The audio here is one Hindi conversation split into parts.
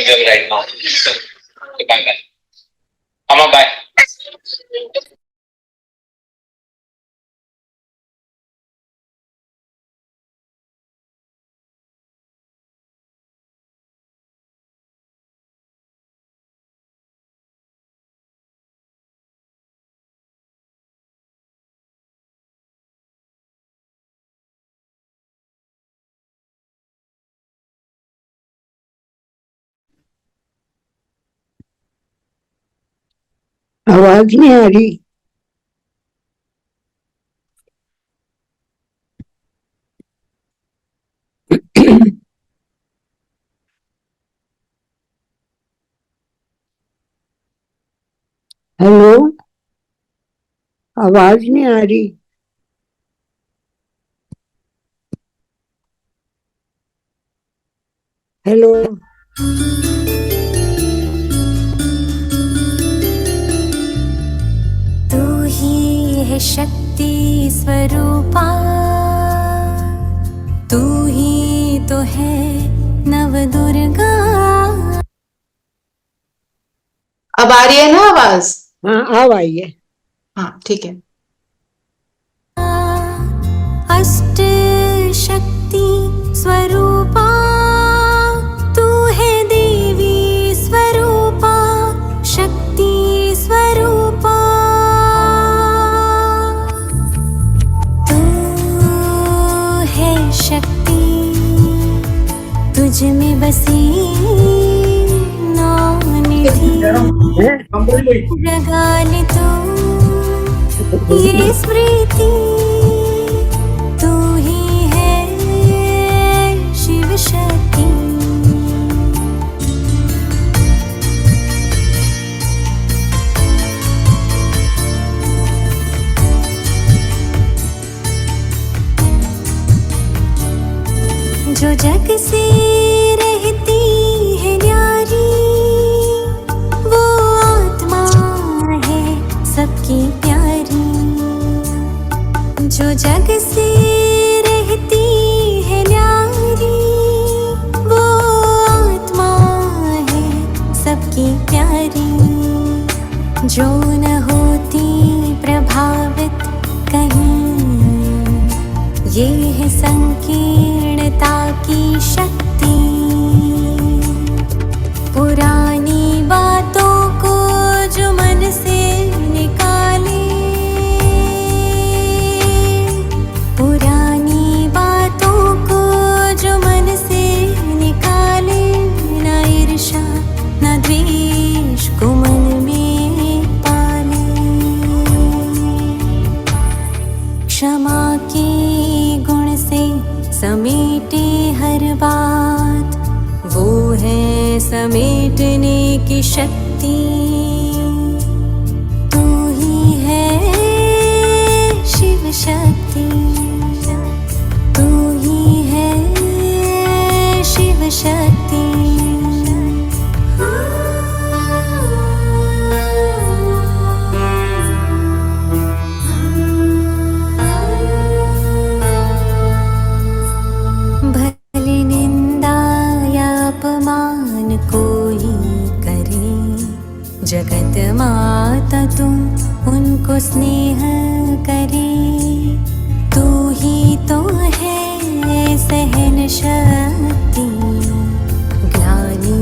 schedule right now. So bye bye. Amma, bye. आवाज नहीं आ रही। हेलो, आवाज नहीं आ रही। हेलो, तू ही है शक्ति स्वरूपा, तू ही तो है नवदुर्गा। अब आ रही है ना आवाज? हाँ अब आई है। हाँ ठीक है। अष्ट शक्ति स्वरूपा, तू है देवी स्वरूपा, शक्ति स्वरूपा। तू है शक्ति, तुझ में बसी नौनिधि, जगा ले तू ये स्मृति। तू ही है शिव शक्ति। जो जग से रहती है न्यारी, वो आत्मा है सबकी प्यारी। जो जग से रहती है न्यारी, वो आत्मा है सबकी प्यारी। जो न होती प्रभावित कहीं, ये है संकीर्णता की शक्ति। पुरानी बातों को जो मन से निकाले, पुरानी बातों को जो मन से निकाले, ना ईर्ष्या ना द्वेष को मन में पाले। क्षमा के गुण से समेटे हर बात, वो है समेटने की शक्ति। तू ही है शिव शक्ति, तू ही है शिव शक्ति। भले निंदा या अपमान कोई करे, जगत माता तुम उनको स्नेह करे। तू ही तो है सहन शक्ति, ग्लानि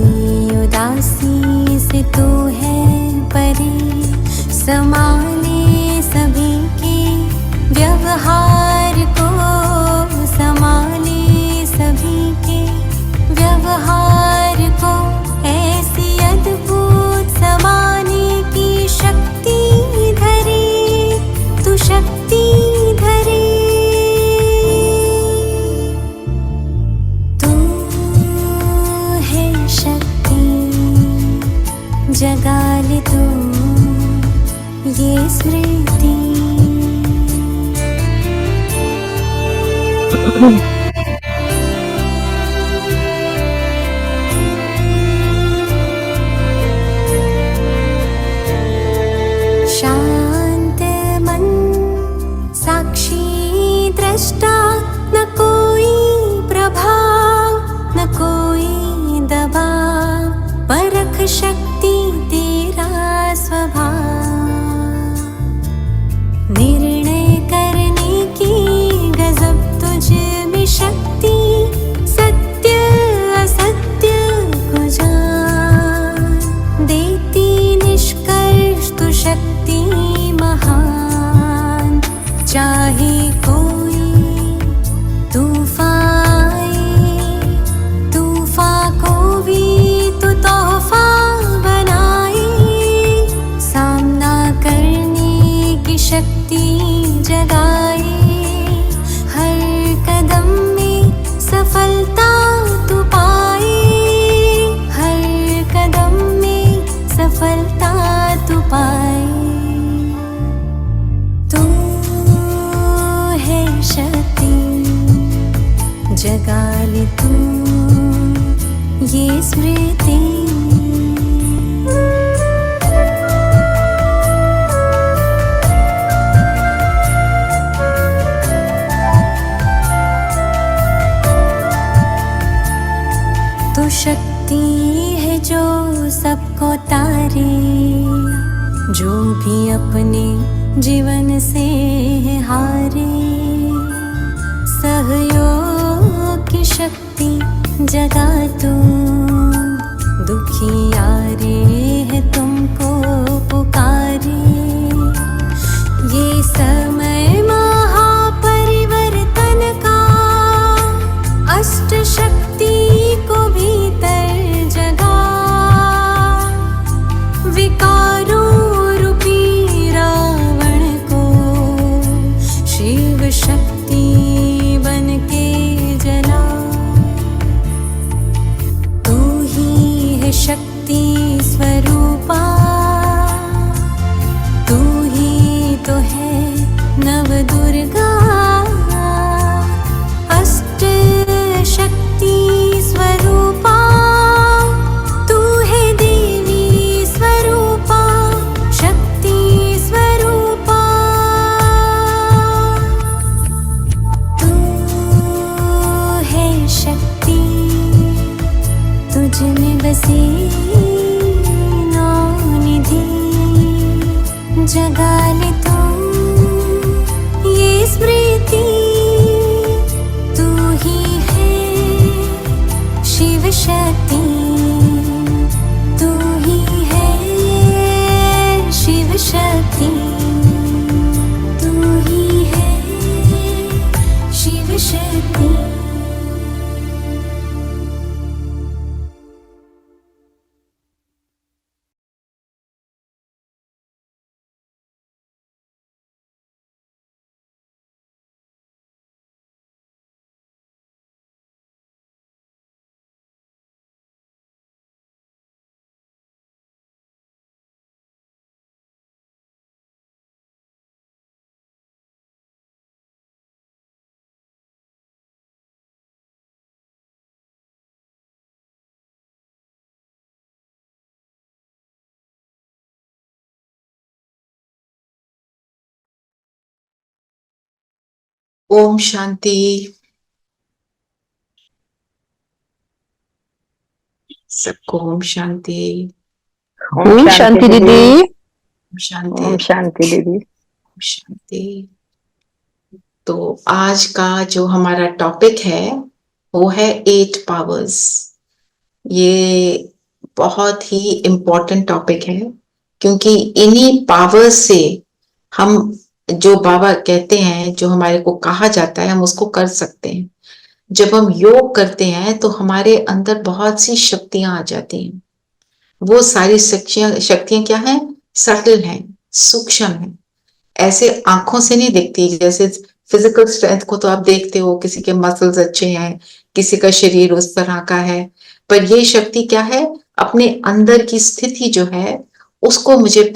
उदासी से तू है परे। संभाले सभी के व्यवहार को, संभाले सभी के व्यवहार को। ऐसी अद्भुत समाने की शक्ति धरे, तू शक्ति धरे। तू है शक्ति, जगा ले तू ये स्मृति। शांत मन साक्षी दृष्टा, न कोई प्रभाव न कोई दबाव। शक्ति महान, चाहे कोई तूफान आए, तूफान को भी तो तोहफा बनाए, सामना करने की शक्ति जगाए, हर कदम में सफलता तू पाए, हर कदम में सफलता तू पाए। तू है शक्ति, जगा ले तू ये स्मृति। तो शक्ति है जो सबको तारे, जो भी अपने जीवन से हारे, सहयोग की शक्ति जगा तू, दुखियारे है तुमको पुकारे, ये समय महापरिवर्तन का, अष्ट शक्ति को भीतर जगा, विकारों रूपी रावण को शिव शक्ति बन के जला। तू ही है शक्ति स्वरूपा, तू ही तो है नव दुर्गा, अष्ट शक्ति स्वरूपा, तू है देवी स्वरूपा, शक्ति स्वरूपा। तू है शक्ति, तुझ में बसी नौ निधि, जगा ले तू ये स्मृति। तू ही है शिव शक्ति, तू ही है शिव शक्ति, तू ही है शिव शक्ति। ओम शांति। सबको ओम शांति। ओम शांति दीदी। ओम शांति। ओम शांति दीदी। ओम शांति। तो आज का जो हमारा टॉपिक है वो है 8 पावर्स। ये बहुत ही इम्पोर्टेंट टॉपिक है, क्योंकि इन्हीं पावर्स से हम, जो बाबा कहते हैं, जो हमारे को कहा जाता है, हम उसको कर सकते हैं। जब हम योग करते हैं तो हमारे अंदर बहुत सी शक्तियां आ जाती हैं। वो सारी शक्तियां क्या हैं? सटल हैं, सूक्ष्म हैं, ऐसे आंखों से नहीं दिखती। जैसे फिजिकल स्ट्रेंथ को तो आप देखते हो, किसी के मसल्स अच्छे हैं, किसी का शरीर उस तरह का है, पर ये शक्ति क्या है? अपने अंदर की स्थिति जो है उसको मुझे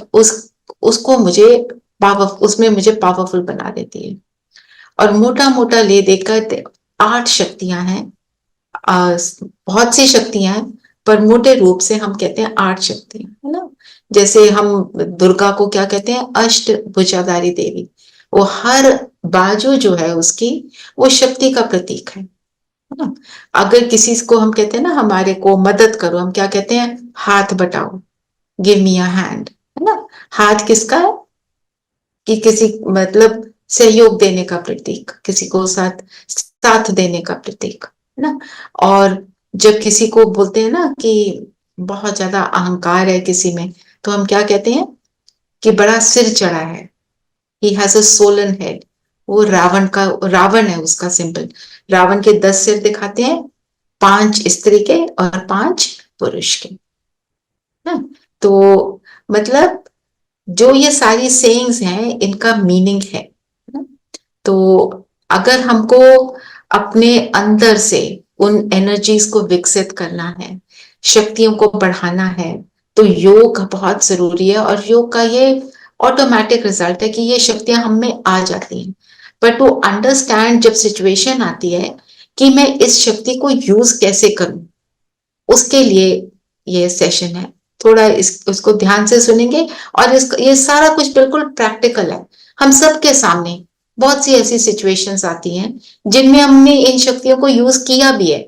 उसमें मुझे पावरफुल बना देती है। और मोटा मोटा ले देकर 8 शक्तियां हैं, बहुत सी शक्तियां हैं, पर मोटे रूप से हम कहते हैं 8 शक्तियां, है ना। जैसे हम दुर्गा को क्या कहते हैं? अष्ट भुजाधारी देवी। वो हर बाजू जो है उसकी, वो शक्ति का प्रतीक है ना। अगर किसी को हम कहते हैं ना, हमारे को मदद करो, हम क्या कहते हैं? हाथ बटाओ, गिव मी अ हैंड, है ना। हाथ किसका है? कि किसी, मतलब सहयोग देने का प्रतीक, किसी को साथ देने का प्रतीक, है ना। और जब किसी को बोलते हैं ना कि बहुत ज्यादा अहंकार है किसी में, तो हम क्या कहते हैं? कि बड़ा सिर चढ़ा है, he has a Solan head. वो रावण है उसका सिंबल। रावण के 10 सिर दिखाते हैं, 5 स्त्री के और 5 पुरुष के। तो मतलब जो ये सारी सेइंग्स हैं इनका मीनिंग है। तो अगर हमको अपने अंदर से उन एनर्जीज को विकसित करना है, शक्तियों को बढ़ाना है, तो योग बहुत जरूरी है। और योग का ये ऑटोमेटिक रिजल्ट है कि ये शक्तियां हम में आ जाती हैं। बट टू अंडरस्टैंड जब सिचुएशन आती है कि मैं इस शक्ति को यूज कैसे करूं, उसके लिए ये सेशन है। थोड़ा उसको ध्यान से सुनेंगे और ये सारा कुछ बिल्कुल प्रैक्टिकल है। हम सबके सामने बहुत सी ऐसी सिचुएशंस आती हैं जिनमें हमने इन शक्तियों को यूज किया भी है,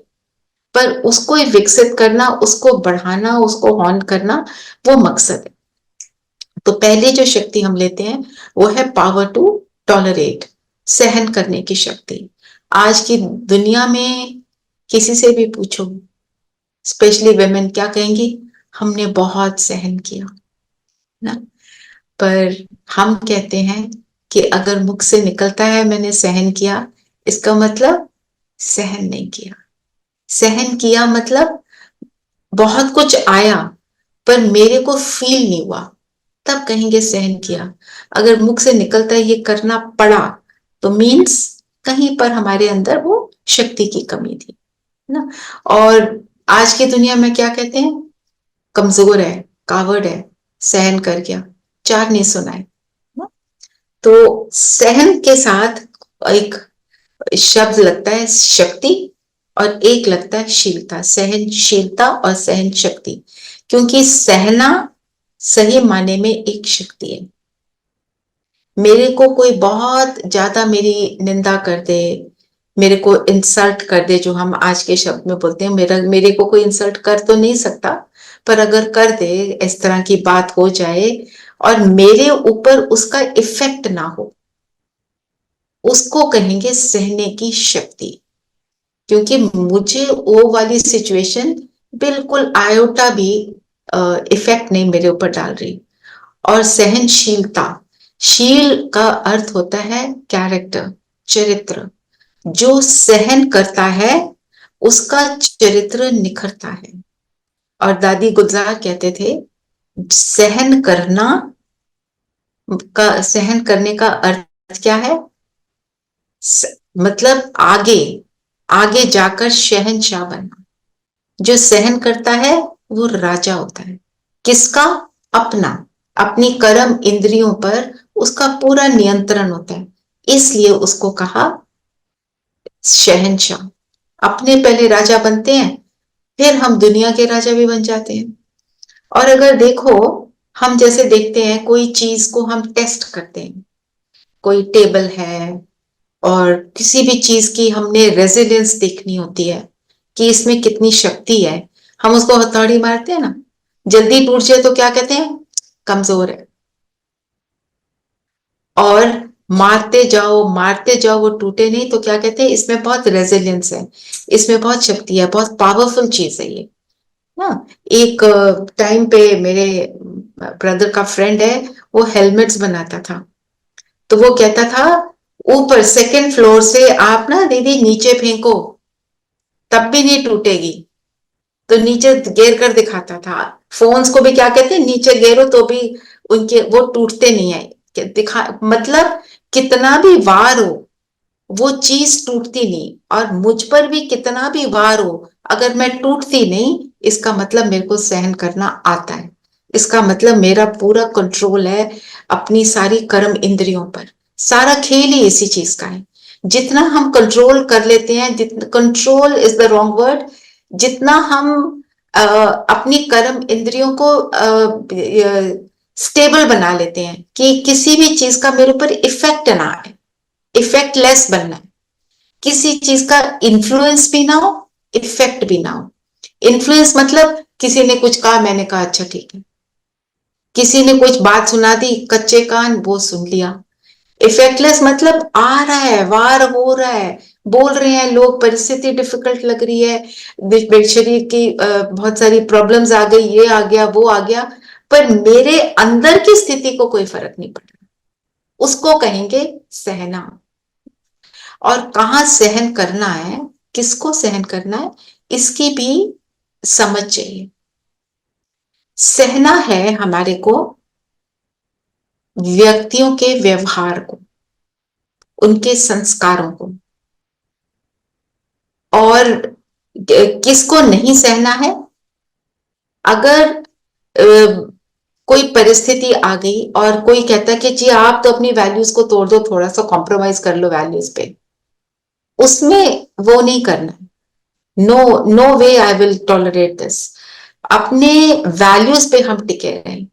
पर उसको विकसित करना, उसको बढ़ाना, उसको हॉर्न करना, वो मकसद है। तो पहले जो शक्ति हम लेते हैं वो है पावर टू टॉलरेट, सहन करने की शक्ति। आज की दुनिया में किसी से भी पूछो, स्पेशली वेमेन, क्या कहेंगी? हमने बहुत सहन किया ना। पर हम कहते हैं कि अगर मुख से निकलता है मैंने सहन किया, इसका मतलब सहन नहीं किया। सहन किया मतलब बहुत कुछ आया पर मेरे को फील नहीं हुआ, तब कहेंगे सहन किया। अगर मुख से निकलता है ये करना पड़ा, तो मीन्स कहीं पर हमारे अंदर वो शक्ति की कमी थी ना। और आज की दुनिया में क्या कहते हैं? कमजोर है, कावर्ड है, सहन कर गया, 4 नहीं सुनाए ना? तो सहन के साथ एक शब्द लगता है शक्ति, और एक लगता है शीलता, सहनशीलता और सहन शक्ति। क्योंकि सहना सही माने में एक शक्ति है। मेरे को कोई बहुत ज्यादा मेरी निंदा कर दे, मेरे को इंसल्ट कर दे, जो हम आज के शब्द में बोलते हैं, मेरे को कोई इंसल्ट कर तो नहीं सकता, पर अगर कर दे, इस तरह की बात हो जाए और मेरे ऊपर उसका इफेक्ट ना हो, उसको कहेंगे सहने की शक्ति। क्योंकि मुझे वो वाली सिचुएशन बिल्कुल आयोटा भी इफेक्ट नहीं मेरे ऊपर डाल रही। और सहनशीलता, शील का अर्थ होता है कैरेक्टर, चरित्र। जो सहन करता है उसका चरित्र निखरता है। और दादी गुलजार कहते थे, सहन करने का अर्थ क्या है? मतलब आगे आगे जाकर शहंशाह बनना। जो सहन करता है वो राजा होता है। किसका? अपना, अपनी कर्म इंद्रियों पर उसका पूरा नियंत्रण होता है, इसलिए उसको कहा शहंशाह। अपने पहले राजा बनते हैं, फिर हम दुनिया के राजा भी बन जाते हैं। और अगर देखो, हम जैसे देखते हैं कोई चीज को हम टेस्ट करते हैं, कोई टेबल है और किसी भी चीज की हमने रेजिलियंस देखनी होती है कि इसमें कितनी शक्ति है। हम उसको हथौड़ी मारते हैं ना, जल्दी टूट जाए तो क्या कहते हैं? कमजोर है। और मारते जाओ वो टूटे नहीं तो क्या कहते हैं? इसमें बहुत रेजिलियंस है, इसमें बहुत शक्ति है, बहुत पावरफुल चीज है ये ना। एक टाइम पे मेरे ब्रदर का फ्रेंड है, वो हेलमेट्स बनाता था। तो वो कहता था ऊपर 2nd फ्लोर से आप ना दीदी नीचे फेंको तब भी नहीं टूटेगी। तो नीचे गिर कर दिखाता था। फोन्स को भी क्या कहते हैं? नीचे गिरो तो भी उनके वो टूटते नहीं है। मतलब कितना भी वार हो वो चीज टूटती नहीं। और मुझ पर भी कितना भी वार हो, अगर मैं टूटती नहीं, इसका मतलब मेरे को सहन करना आता है। इसका मतलब मेरा पूरा कंट्रोल है अपनी सारी कर्म इंद्रियों पर। सारा खेल ही इसी चीज का है। जितना हम कंट्रोल कर लेते हैं, जितना control is the wrong word, जितना हम अपनी कर्म इंद्रियों को स्टेबल बना लेते हैं कि किसी भी चीज का मेरे ऊपर इफेक्ट ना आए, इफेक्टलेस बनना है। किसी चीज का इन्फ्लुएंस भी ना हो, इफेक्ट भी ना हो। इन्फ्लुएंस मतलब किसी ने कुछ कहा, मैंने कहा अच्छा ठीक है। किसी ने कुछ बात सुना दी, कच्चे कान, वो सुन लिया। इफेक्टलेस मतलब आ रहा है, वार हो रहा है, बोल रहे हैं लोग, परिस्थिति डिफिकल्ट लग रही है, शरीर की बहुत सारी प्रॉब्लम्स आ गई, ये आ गया वो आ गया, पर मेरे अंदर की स्थिति को कोई फर्क नहीं पड़ रहा, उसको कहेंगे सहना। और कहाँ सहन करना है, किसको सहन करना है, इसकी भी समझ चाहिए। सहना है हमारे को व्यक्तियों के व्यवहार को, उनके संस्कारों को। और किसको नहीं सहना है? अगर कोई परिस्थिति आ गई और कोई कहता है कि जी आप तो अपनी वैल्यूज को तोड़ दो, थोड़ा सा कॉम्प्रोमाइज कर लो वैल्यूज पे, उसमें वो नहीं करना। No, no way I will tolerate this. अपने वैल्यूज पे हम टिके रहें,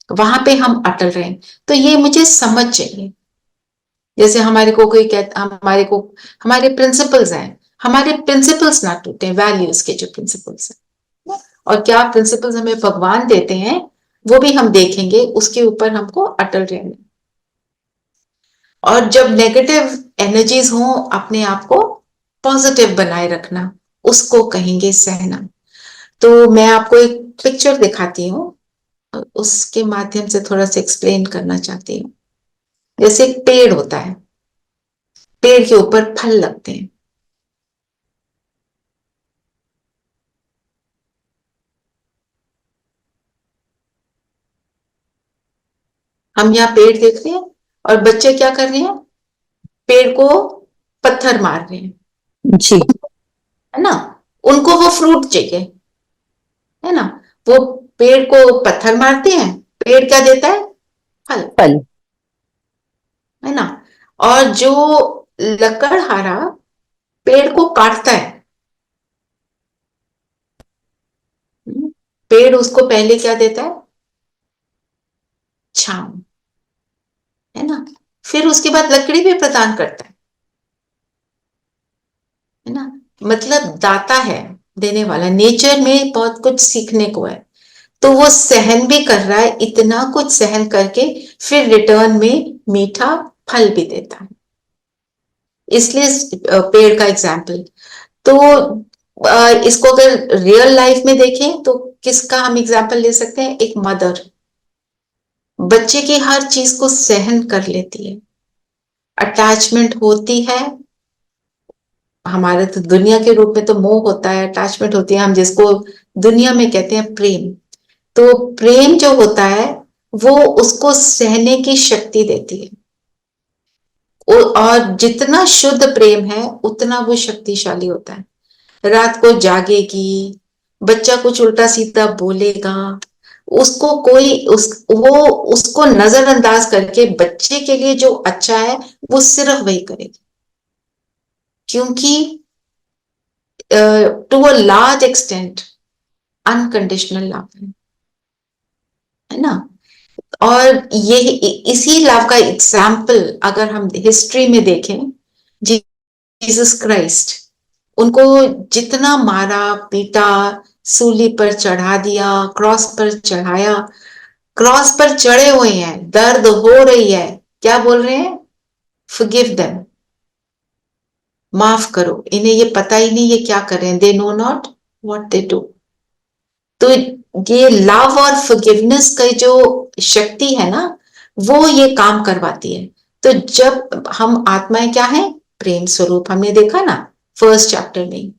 वहां पे हम अटल रहें। तो ये मुझे समझ चाहिए। जैसे हमारे को कोई कहता, हमारे प्रिंसिपल्स हैं, हमारे प्रिंसिपल्स ना टूटे, वैल्यूज के जो प्रिंसिपल्स हैं। और क्या प्रिंसिपल्स हमें भगवान देते हैं वो भी हम देखेंगे, उसके ऊपर हमको अटल रहना। और जब नेगेटिव एनर्जीज हो, अपने आप को पॉजिटिव बनाए रखना, उसको कहेंगे सहना। तो मैं आपको एक पिक्चर दिखाती हूँ, उसके माध्यम से थोड़ा सा एक्सप्लेन करना चाहती हूँ। जैसे एक पेड़ होता है, पेड़ के ऊपर फल लगते हैं। हम यहाँ पेड़ देख रहे हैं और बच्चे क्या कर रहे हैं, पेड़ को पत्थर मार रहे हैं, जी, है ना। उनको वो फ्रूट चाहिए, है ना। वो पेड़ को पत्थर मारते हैं, पेड़ क्या देता है, फल, फल। है ना। और जो लकड़हारा पेड़ को काटता है, पेड़ उसको पहले क्या देता है, छांव, है ना। फिर उसके बाद लकड़ी भी प्रदान करता है ना। मतलब दाता है, देने वाला। नेचर में बहुत कुछ सीखने को है। तो वो सहन भी कर रहा है, इतना कुछ सहन करके फिर रिटर्न में मीठा फल भी देता है। इसलिए पेड़ का एग्जाम्पल। तो इसको अगर रियल लाइफ में देखें तो किसका हम एग्जाम्पल ले सकते हैं, एक मदर बच्चे की हर चीज को सहन कर लेती है, अटैचमेंट होती है। हमारे तो दुनिया के रूप में तो मोह होता है, अटैचमेंट होती है, हम जिसको दुनिया में कहते हैं प्रेम। तो प्रेम जो होता है वो उसको सहने की शक्ति देती है। और जितना शुद्ध प्रेम है उतना वो शक्तिशाली होता है। रात को जागेगी, बच्चा कुछ उल्टा सीधा बोलेगा, उसको कोई वो उसको नजरअंदाज करके बच्चे के लिए जो अच्छा है वो सिर्फ वही करेगी, क्योंकि to a large extent unconditional love है ना। और ये इसी लव का एग्जाम्पल अगर हम हिस्ट्री में देखें, जीसस क्राइस्ट, उनको जितना मारा पीटा, सूली पर चढ़ा दिया, क्रॉस पर चढ़ाया, क्रॉस पर चढ़े हुए हैं, दर्द हो रही है, क्या बोल रहे हैं, फॉरगिव देम, माफ करो, इन्हें ये पता ही नहीं ये क्या कर रहे हैं, they know not what they do. तो ये लव और फॉरगिवनेस का जो शक्ति है ना, वो ये काम करवाती है। तो जब हम आत्माएं क्या है, प्रेम स्वरूप, हमने देखा ना फर्स्ट चैप्टर में।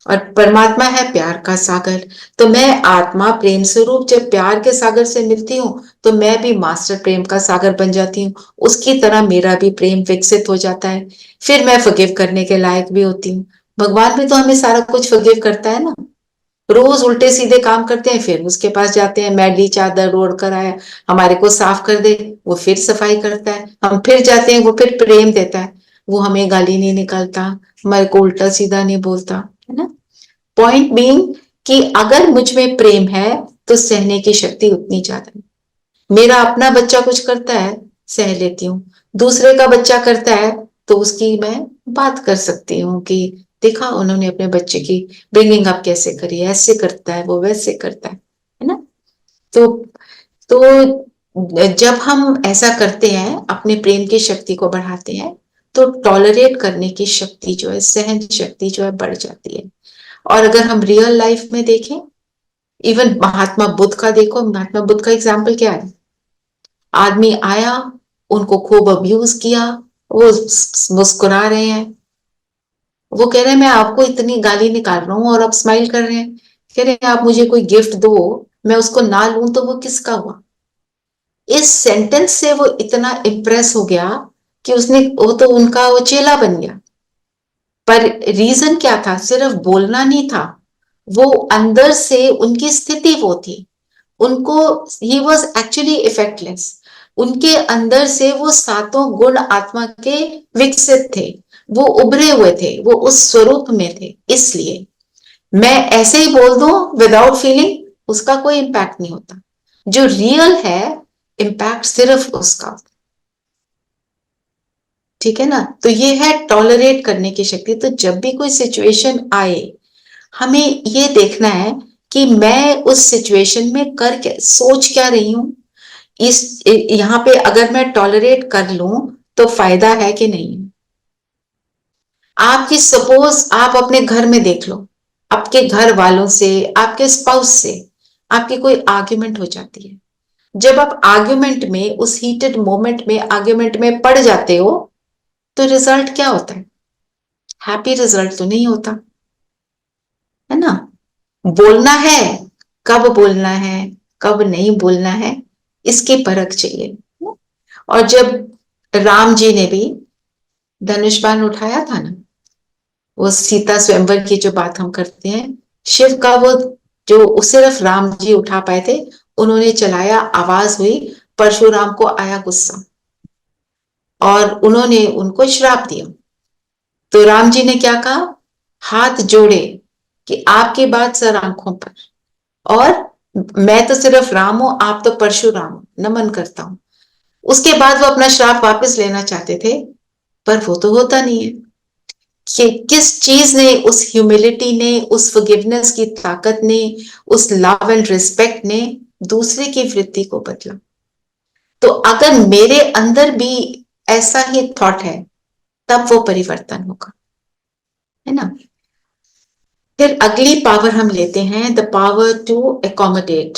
और परमात्मा है प्यार का सागर। तो मैं आत्मा प्रेम स्वरूप जब प्यार के सागर से मिलती हूँ तो मैं भी मास्टर प्रेम का सागर बन जाती हूँ, उसकी तरह मेरा भी प्रेम विकसित हो जाता है। फिर मैं फॉरगिव करने के लायक भी होती हूँ। भगवान भी तो हमें सारा कुछ फॉरगिव करता है ना। रोज उल्टे सीधे काम करते हैं, फिर उसके पास जाते हैं, मैली चादर ओढ़ कर आया, हमारे को साफ कर दे, वो फिर सफाई करता है। हम फिर जाते हैं, वो फिर प्रेम देता है, वो हमें गाली नहीं निकालता, हमारे को उल्टा सीधा नहीं बोलता, है ना। पॉइंट बीइंग कि अगर मुझ में प्रेम है तो सहने की शक्ति उतनी ज्यादा है। मेरा अपना बच्चा कुछ करता है, सह लेती हूँ। दूसरे का बच्चा करता है तो उसकी मैं बात कर सकती हूँ कि देखा उन्होंने अपने बच्चे की ब्रिंगिंग अप कैसे करी, ऐसे करता है, वो वैसे करता है ना। तो जब हम ऐसा करते हैं, अपने प्रेम की शक्ति को बढ़ाते हैं, तो टॉलरेट करने की शक्ति जो है, सहन शक्ति जो है, बढ़ जाती है। और अगर हम रियल लाइफ में देखें इवन महात्मा बुद्ध का देखो, महात्मा बुद्ध का एग्जाम्पल क्या है? आदमी आया, उनको खूब अब्यूज किया, वो मुस्कुरा रहे हैं, वो कह रहे हैं मैं आपको इतनी गाली निकाल रहा हूं और आप स्माइल कर रहे हैं, कह रहे हैं आप मुझे कोई गिफ्ट दो, मैं उसको ना लूं तो वो किसका हुआ? इस सेंटेंस से वो इतना इम्प्रेस हो गया कि उसने, वो तो उनका वो चेला बन गया। पर रीजन क्या था? सिर्फ बोलना नहीं था, वो अंदर से उनकी स्थिति वो थी, उनको, ही वॉज एक्चुअली इफेक्टलेस, उनके अंदर से वो सातों गुण आत्मा के विकसित थे, वो उभरे हुए थे, वो उस स्वरूप में थे। इसलिए मैं ऐसे ही बोल दूं विदाउट फीलिंग, उसका कोई इम्पैक्ट नहीं होता। जो रियल है, इम्पैक्ट सिर्फ उसका। ठीक है ना? तो ये है टॉलरेट करने की शक्ति। तो जब भी कोई सिचुएशन आए, हमें ये देखना है कि मैं उस सिचुएशन में कर क्या, सोच क्या रही हूं। इस यहाँ पे अगर मैं टॉलरेट कर लूं तो फायदा है कि नहीं? आपकी, सपोज आप अपने घर में देख लो, आपके घर वालों से, आपके स्पाउस से आपकी कोई आर्ग्यूमेंट हो जाती है। जब आप आर्ग्यूमेंट में, उस हीटेड मोमेंट में, आर्ग्यूमेंट में पड़ जाते हो, तो रिजल्ट क्या होता है? हैप्पी रिजल्ट तो नहीं होता, है ना? बोलना है, कब बोलना है, कब नहीं बोलना है, इसकी परख चाहिए। और जब राम जी ने भी धनुष बाण उठाया था ना, वो सीता स्वयंवर की जो बात हम करते हैं, शिव का वो जो सिर्फ राम जी उठा पाए थे, उन्होंने चलाया, आवाज हुई, परशुराम को आया गुस्सा और उन्होंने उनको श्राप दिया। तो राम जी ने क्या कहा? हाथ जोड़े कि आपकी बात सर आंखों पर, और मैं तो सिर्फ राम हूं, आप तो परशुराम हो, नमन करता हूं। उसके बाद वो अपना श्राप वापस लेना चाहते थे, पर वो तो होता नहीं है। कि किस चीज ने, उस ह्यूमिलिटी ने, उस फॉरगिवनेस की ताकत ने, उस लव एंड रिस्पेक्ट ने दूसरे की वृत्ति को बदला। तो अगर मेरे अंदर भी ऐसा ही थॉट है, तब वो परिवर्तन होगा, है ना? फिर अगली पावर हम लेते हैं, द पावर टू एकोमोडेट,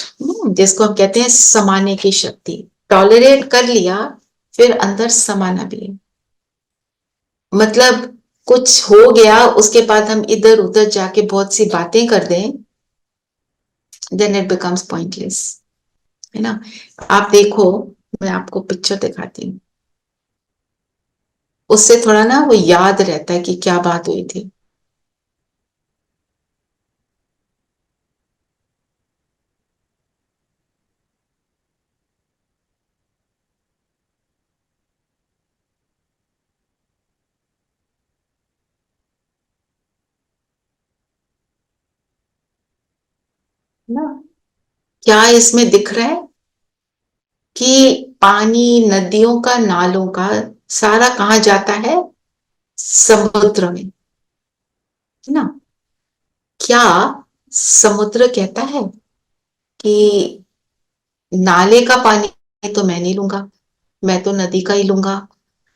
जिसको हम कहते हैं समाने की शक्ति। टॉलरेट कर लिया, फिर अंदर समाना भी है। मतलब कुछ हो गया, उसके बाद हम इधर उधर जाके बहुत सी बातें कर दें, देन इट बिकम्स पॉइंटलेस, है ना? आप देखो, मैं आपको पिक्चर दिखाती हूँ, उससे थोड़ा ना वो याद रहता है कि क्या बात हुई थी। ना, क्या इसमें दिख रहा है कि पानी, नदियों का, नालों का सारा कहाँ जाता है? समुद्र में, है ना? क्या समुद्र कहता है कि नाले का पानी तो मैं नहीं लूंगा, मैं तो नदी का ही लूंगा,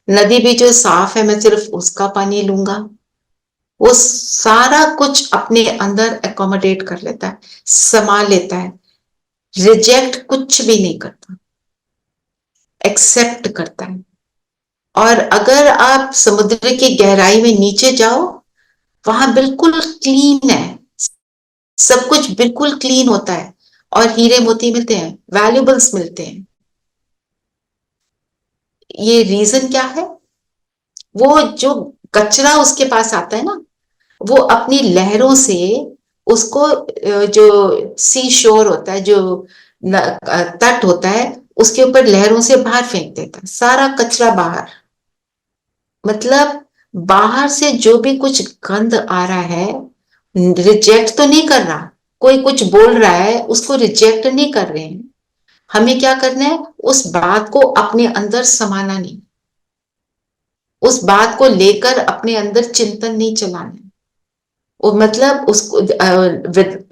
नदी भी जो साफ है मैं सिर्फ उसका पानी लूंगा? वो सारा कुछ अपने अंदर एकोमोडेट कर लेता है, समा लेता है, रिजेक्ट कुछ भी नहीं करता, एक्सेप्ट करता है। और अगर आप समुद्र की गहराई में नीचे जाओ, वहां बिल्कुल क्लीन है, सब कुछ बिल्कुल क्लीन होता है, और हीरे मोती मिलते हैं, वैल्यूबल्स मिलते हैं। ये रीजन क्या है? वो जो कचरा उसके पास आता है ना, वो अपनी लहरों से उसको, जो सी शोर होता है, जो तट होता है, उसके ऊपर लहरों से बाहर फेंक देता है सारा कचरा बाहर। मतलब बाहर से जो भी कुछ गंद आ रहा है, रिजेक्ट तो नहीं कर रहा, कोई कुछ बोल रहा है उसको रिजेक्ट नहीं कर रहे हैं। हमें क्या करना है? उस बात को अपने अंदर समाना नहीं, उस बात को लेकर अपने अंदर चिंतन नहीं चलाना। वो मतलब उसको,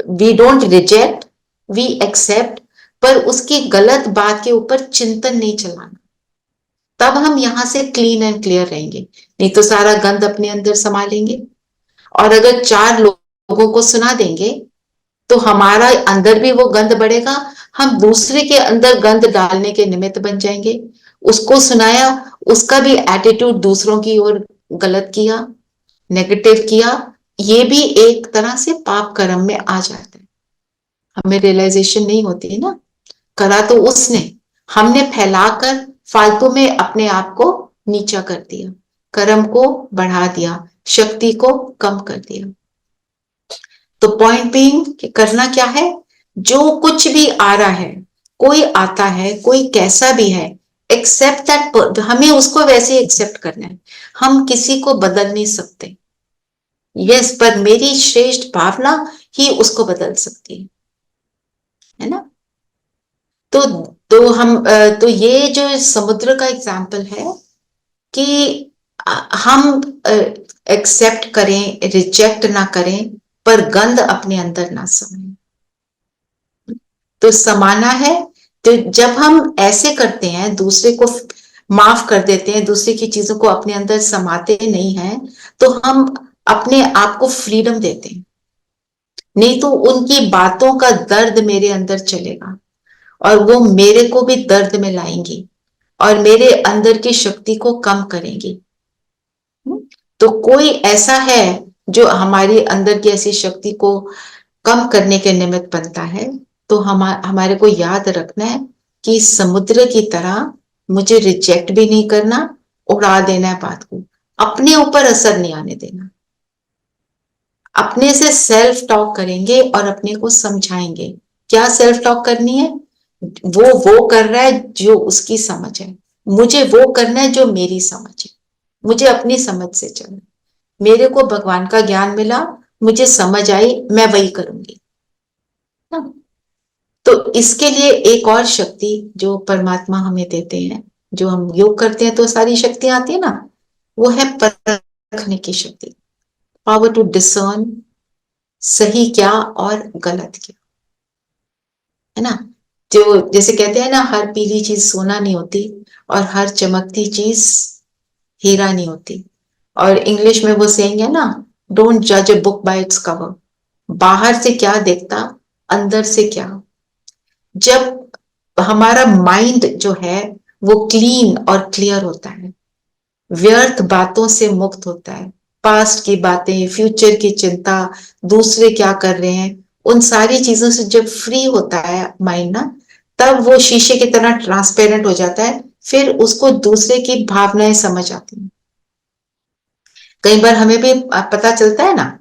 we don't reject, we accept, पर उसकी गलत बात के ऊपर चिंतन नहीं चलाना। तब हम यहां से क्लीन एंड क्लियर रहेंगे, नहीं तो सारा गंद अपने अंदर समा लेंगे। और अगर चार लोगों को सुना देंगे तो हमारा अंदर भी वो गंध बढ़ेगा, हम दूसरे के अंदर गंध डालने के निमित्त बन जाएंगे। उसको सुनाया, उसका भी एटीट्यूड दूसरों की ओर गलत किया, नेगेटिव किया, ये भी एक तरह से पाप कर्म में आ जाता है। हमें रियलाइजेशन नहीं होती है ना, करा तो उसने, हमने फैलाकर फालतू में अपने आप को नीचा कर दिया, कर्म को बढ़ा दिया, शक्ति को कम कर दिया। तो पॉइंट बीइंग कि करना क्या है, जो कुछ भी आ रहा है, कोई आता है, कोई कैसा भी है, एक्सेप्ट दैट, हमें उसको वैसे एक्सेप्ट करना है। हम किसी को बदल नहीं सकते, यस, पर मेरी श्रेष्ठ भावना ही उसको बदल सकती है ना। तो तो ये जो समुद्र का एग्जाम्पल है कि हम एक्सेप्ट करें, रिजेक्ट ना करें, पर गंध अपने अंदर ना समाए। तो समाना है, तो जब हम ऐसे करते हैं, दूसरे को माफ कर देते हैं, दूसरे की चीजों को अपने अंदर समाते नहीं हैं, तो हम अपने आप को फ्रीडम देते हैं। नहीं तो उनकी बातों का दर्द मेरे अंदर चलेगा और वो मेरे को भी दर्द में लाएंगी और मेरे अंदर की शक्ति को कम करेंगी। तो कोई ऐसा है जो हमारी अंदर की ऐसी शक्ति को कम करने के निमित्त बनता है, तो हमारे को याद रखना है कि समुद्र की तरह मुझे रिजेक्ट भी नहीं करना, उड़ा देना है बात को, अपने ऊपर असर नहीं आने देना। अपने से सेल्फ टॉक करेंगे और अपने को समझाएंगे। क्या सेल्फ टॉक करनी है? वो कर रहा है जो उसकी समझ है, मुझे वो करना है जो मेरी समझ है। मुझे अपनी समझ से चलना, मेरे को भगवान का ज्ञान मिला, मुझे समझ आई, मैं वही करूंगी ना। तो इसके लिए एक और शक्ति जो परमात्मा हमें देते हैं, जो हम योग करते हैं तो सारी शक्तियां आती है ना, वो है परखने की शक्ति, पावर टू डिसर्न सही क्या और गलत क्या, है ना। जो जैसे कहते हैं ना, हर पीली चीज सोना नहीं होती और हर चमकती चीज हीरा नहीं होती। और इंग्लिश में वो सेइंग है ना, डोंट जज a book by its cover. बाहर से क्या दिखता, अंदर से क्या। जब हमारा माइंड जो है वो क्लीन और क्लियर होता है, व्यर्थ बातों से मुक्त होता है, पास्ट की बातें, फ्यूचर की चिंता, दूसरे क्या कर रहे हैं, उन सारी चीजों से जब फ्री होता है माइंड ना, तब वो शीशे की तरह ट्रांसपेरेंट हो जाता है। फिर उसको दूसरे की भावनाएं समझ आती हैं। कई बार हमें भी पता चलता है ना,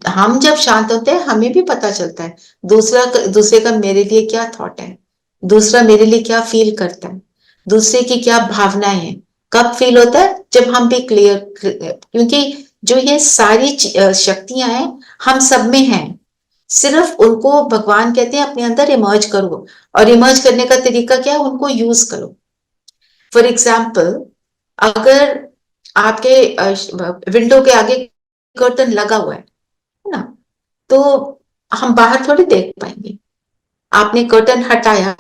हम जब शांत होते हैं हमें भी पता चलता है दूसरे का मेरे लिए क्या थॉट है, दूसरा मेरे लिए क्या फील करता है, दूसरे की क्या भावनाएं हैं। कब फील होता है? जब हम भी क्लियर, क्योंकि जो ये सारी शक्तियां हैं हम सब में हैं, सिर्फ उनको भगवान कहते हैं अपने अंदर इमर्ज करो, और इमर्ज करने का तरीका क्या है, उनको यूज करो। फॉर एग्जाम्पल, अगर आपके विंडो के आगे कर्टन लगा हुआ है ना, तो हम बाहर थोड़ी देख पाएंगे। आपने कर्टन हटाया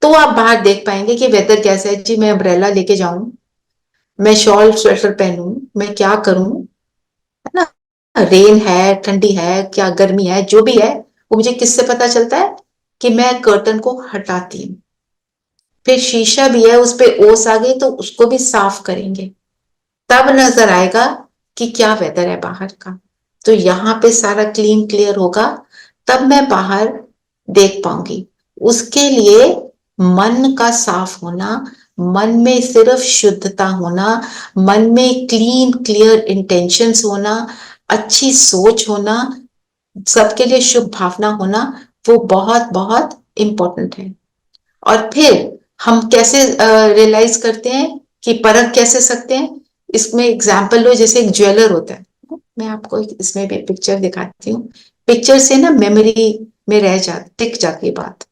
तो आप बाहर देख पाएंगे कि वेदर कैसा है। जी, मैं अम्ब्रेला लेके जाऊं, मैं शॉल स्वेटर पहनूं, मैं क्या करूं, है ना। रेन है, ठंडी है, क्या गर्मी है, जो भी है, वो मुझे किससे पता चलता है? कि मैं कर्टन को हटाती हूँ। फिर शीशा भी है, उस पर ओस आ गई तो उसको भी साफ करेंगे, तब नजर आएगा कि क्या वेदर है बाहर का। तो यहाँ पे सारा क्लीन क्लियर होगा, तब मैं बाहर देख पाऊंगी। उसके लिए मन का साफ होना, मन में सिर्फ शुद्धता होना, मन में क्लीन क्लियर इंटेंशंस होना, अच्छी सोच होना, सबके लिए शुभ भावना होना, वो बहुत बहुत इंपॉर्टेंट है। और फिर हम कैसे रियलाइज करते हैं कि परख कैसे सकते हैं? इसमें एग्जाम्पल लो, जैसे एक ज्वेलर होता है, मैं आपको इसमें भी पिक्चर दिखाती हूँ। पिक्चर से ना मेमोरी में टिक जाती है बात।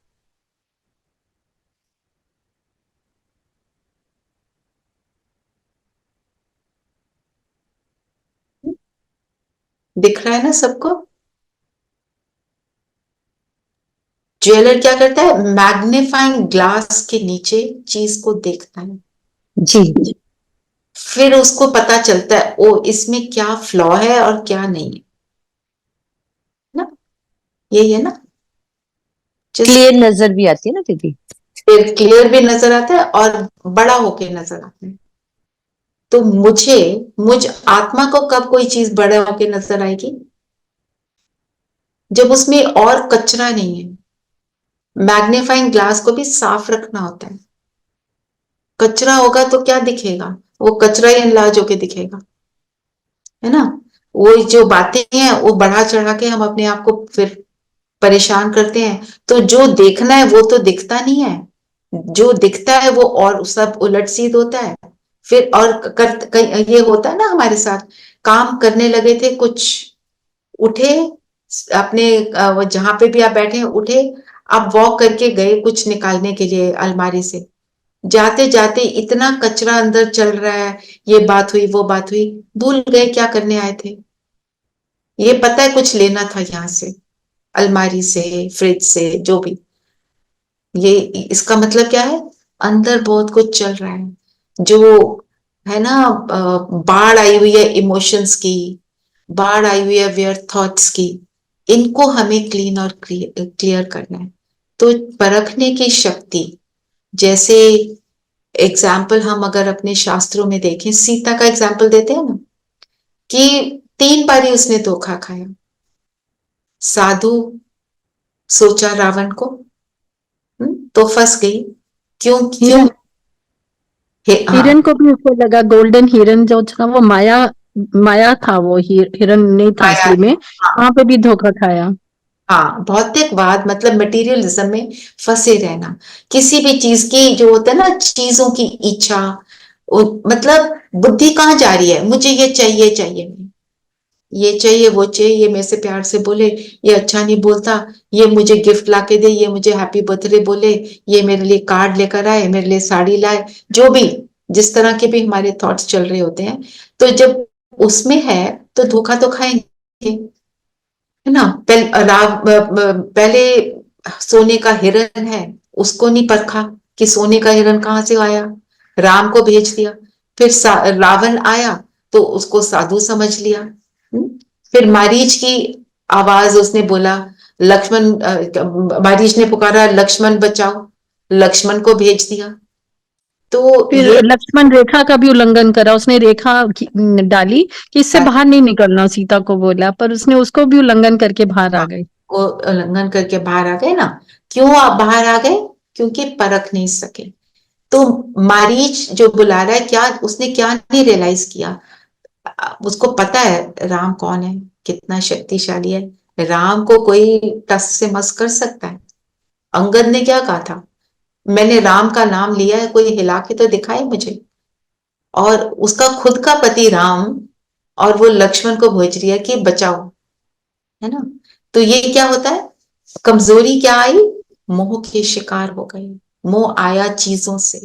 दिख रहा है ना सबको? ज्वेलर क्या करता है? मैग्नीफाइंग ग्लास के नीचे चीज को देखता है, जी। फिर उसको पता चलता है ओ इसमें क्या फ्लॉ है और क्या नहीं है ना। यही है ना। क्लियर नजर भी आती है ना दीदी? फिर क्लियर भी नजर आता है और बड़ा होके नजर आता है। तो मुझ आत्मा को कब कोई चीज बड़ा होके नजर आएगी? जब उसमें और कचरा नहीं है। मैग्नीफाइंग ग्लास को भी साफ रखना होता है। कचरा होगा तो क्या दिखेगा? वो कचरा ही इनलार्ज होके दिखेगा, है ना? वो जो बातें हैं वो बढ़ा चढ़ा के हम अपने आप को फिर परेशान करते हैं। तो जो देखना है वो तो दिखता नहीं है, जो दिखता है वो और सब उलट सीध होता है। फिर और ये होता है ना हमारे साथ, काम करने लगे थे कुछ, उठे अपने वो जहां पे भी आप बैठे हैं उठे, आप वॉक करके गए कुछ निकालने के लिए अलमारी से, जाते जाते इतना कचरा अंदर चल रहा है, ये बात हुई वो बात हुई, भूल गए क्या करने आए थे। ये पता है कुछ लेना था यहाँ से, अलमारी से, फ्रिज से, जो भी। ये इसका मतलब क्या है? अंदर बहुत कुछ चल रहा है, जो है ना, बाढ़ आई हुई है इमोशंस की, बाढ़ आई हुई है व्यर्थ थॉट्स की। इनको हमें क्लीन और क्लियर करना है। तो परखने की शक्ति, जैसे एग्जाम्पल हम अगर अपने शास्त्रों में देखें, सीता का एग्जाम्पल देते हैं ना, कि 3 बारी उसने धोखा खाया। साधु सोचा रावण को, तो फंस गई। क्यों क्यों? हिरन हाँ, हिरन को भी उसको लगा गोल्डन हिरन जो था वो माया, माया था, वो हिरन नहीं था माया। असली में। हाँ, वहां पे भी धोखा खाया। हाँ, भौतिकवाद मतलब मटेरियलिज्म में फंसे रहना। किसी भी चीज की जो होता है ना, चीजों की इच्छा, मतलब बुद्धि कहाँ जा रही है? मुझे ये चाहिए चाहिए, ये चाहिए वो चाहिए, ये मेरे से प्यार से बोले, ये अच्छा नहीं बोलता, ये मुझे गिफ्ट ला के दे, ये मुझे हैप्पी बर्थडे बोले, ये मेरे लिए कार्ड लेकर आए, मेरे लिए साड़ी लाए, जो भी जिस तरह के भी हमारे थॉट्स चल रहे होते हैं। तो जब उसमें है तो धोखा तो खाएंगे, है ना? पहले सोने का हिरन है, उसको नहीं परखा कि सोने का हिरन कहाँ से आया, राम को भेज दिया। फिर रावण आया तो उसको साधु समझ लिया। फिर मारीच की आवाज उसने बोला, लक्ष्मण, मारीच ने पुकारा लक्ष्मण बचाओ, लक्ष्मण को भेज दिया। तो फिर ये लक्ष्मण रेखा का भी उल्लंघन करा, उसने रेखा डाली कि इससे बाहर नहीं निकलना, सीता को बोला, पर उसने उसको भी उल्लंघन करके बाहर आ गई। को उल्लंघन करके बाहर आ गए ना। क्यों आप बाहर आ गए? क्योंकि परख नहीं सके। तो मारीच जो बुला रहा है, क्या उसने क्या नहीं रियलाइज किया? उसको पता है राम कौन है, कितना शक्तिशाली है। राम को कोई टस से मस कर सकता है? अंगद ने क्या कहा था? मैंने राम का नाम लिया है, कोई हिला के तो दिखाए मुझे। और उसका खुद का पति राम, और वो लक्ष्मण को भेज रही है कि बचाओ, है ना? तो ये क्या होता है? कमजोरी क्या आई? मोह के शिकार हो गए। मोह आया चीजों से,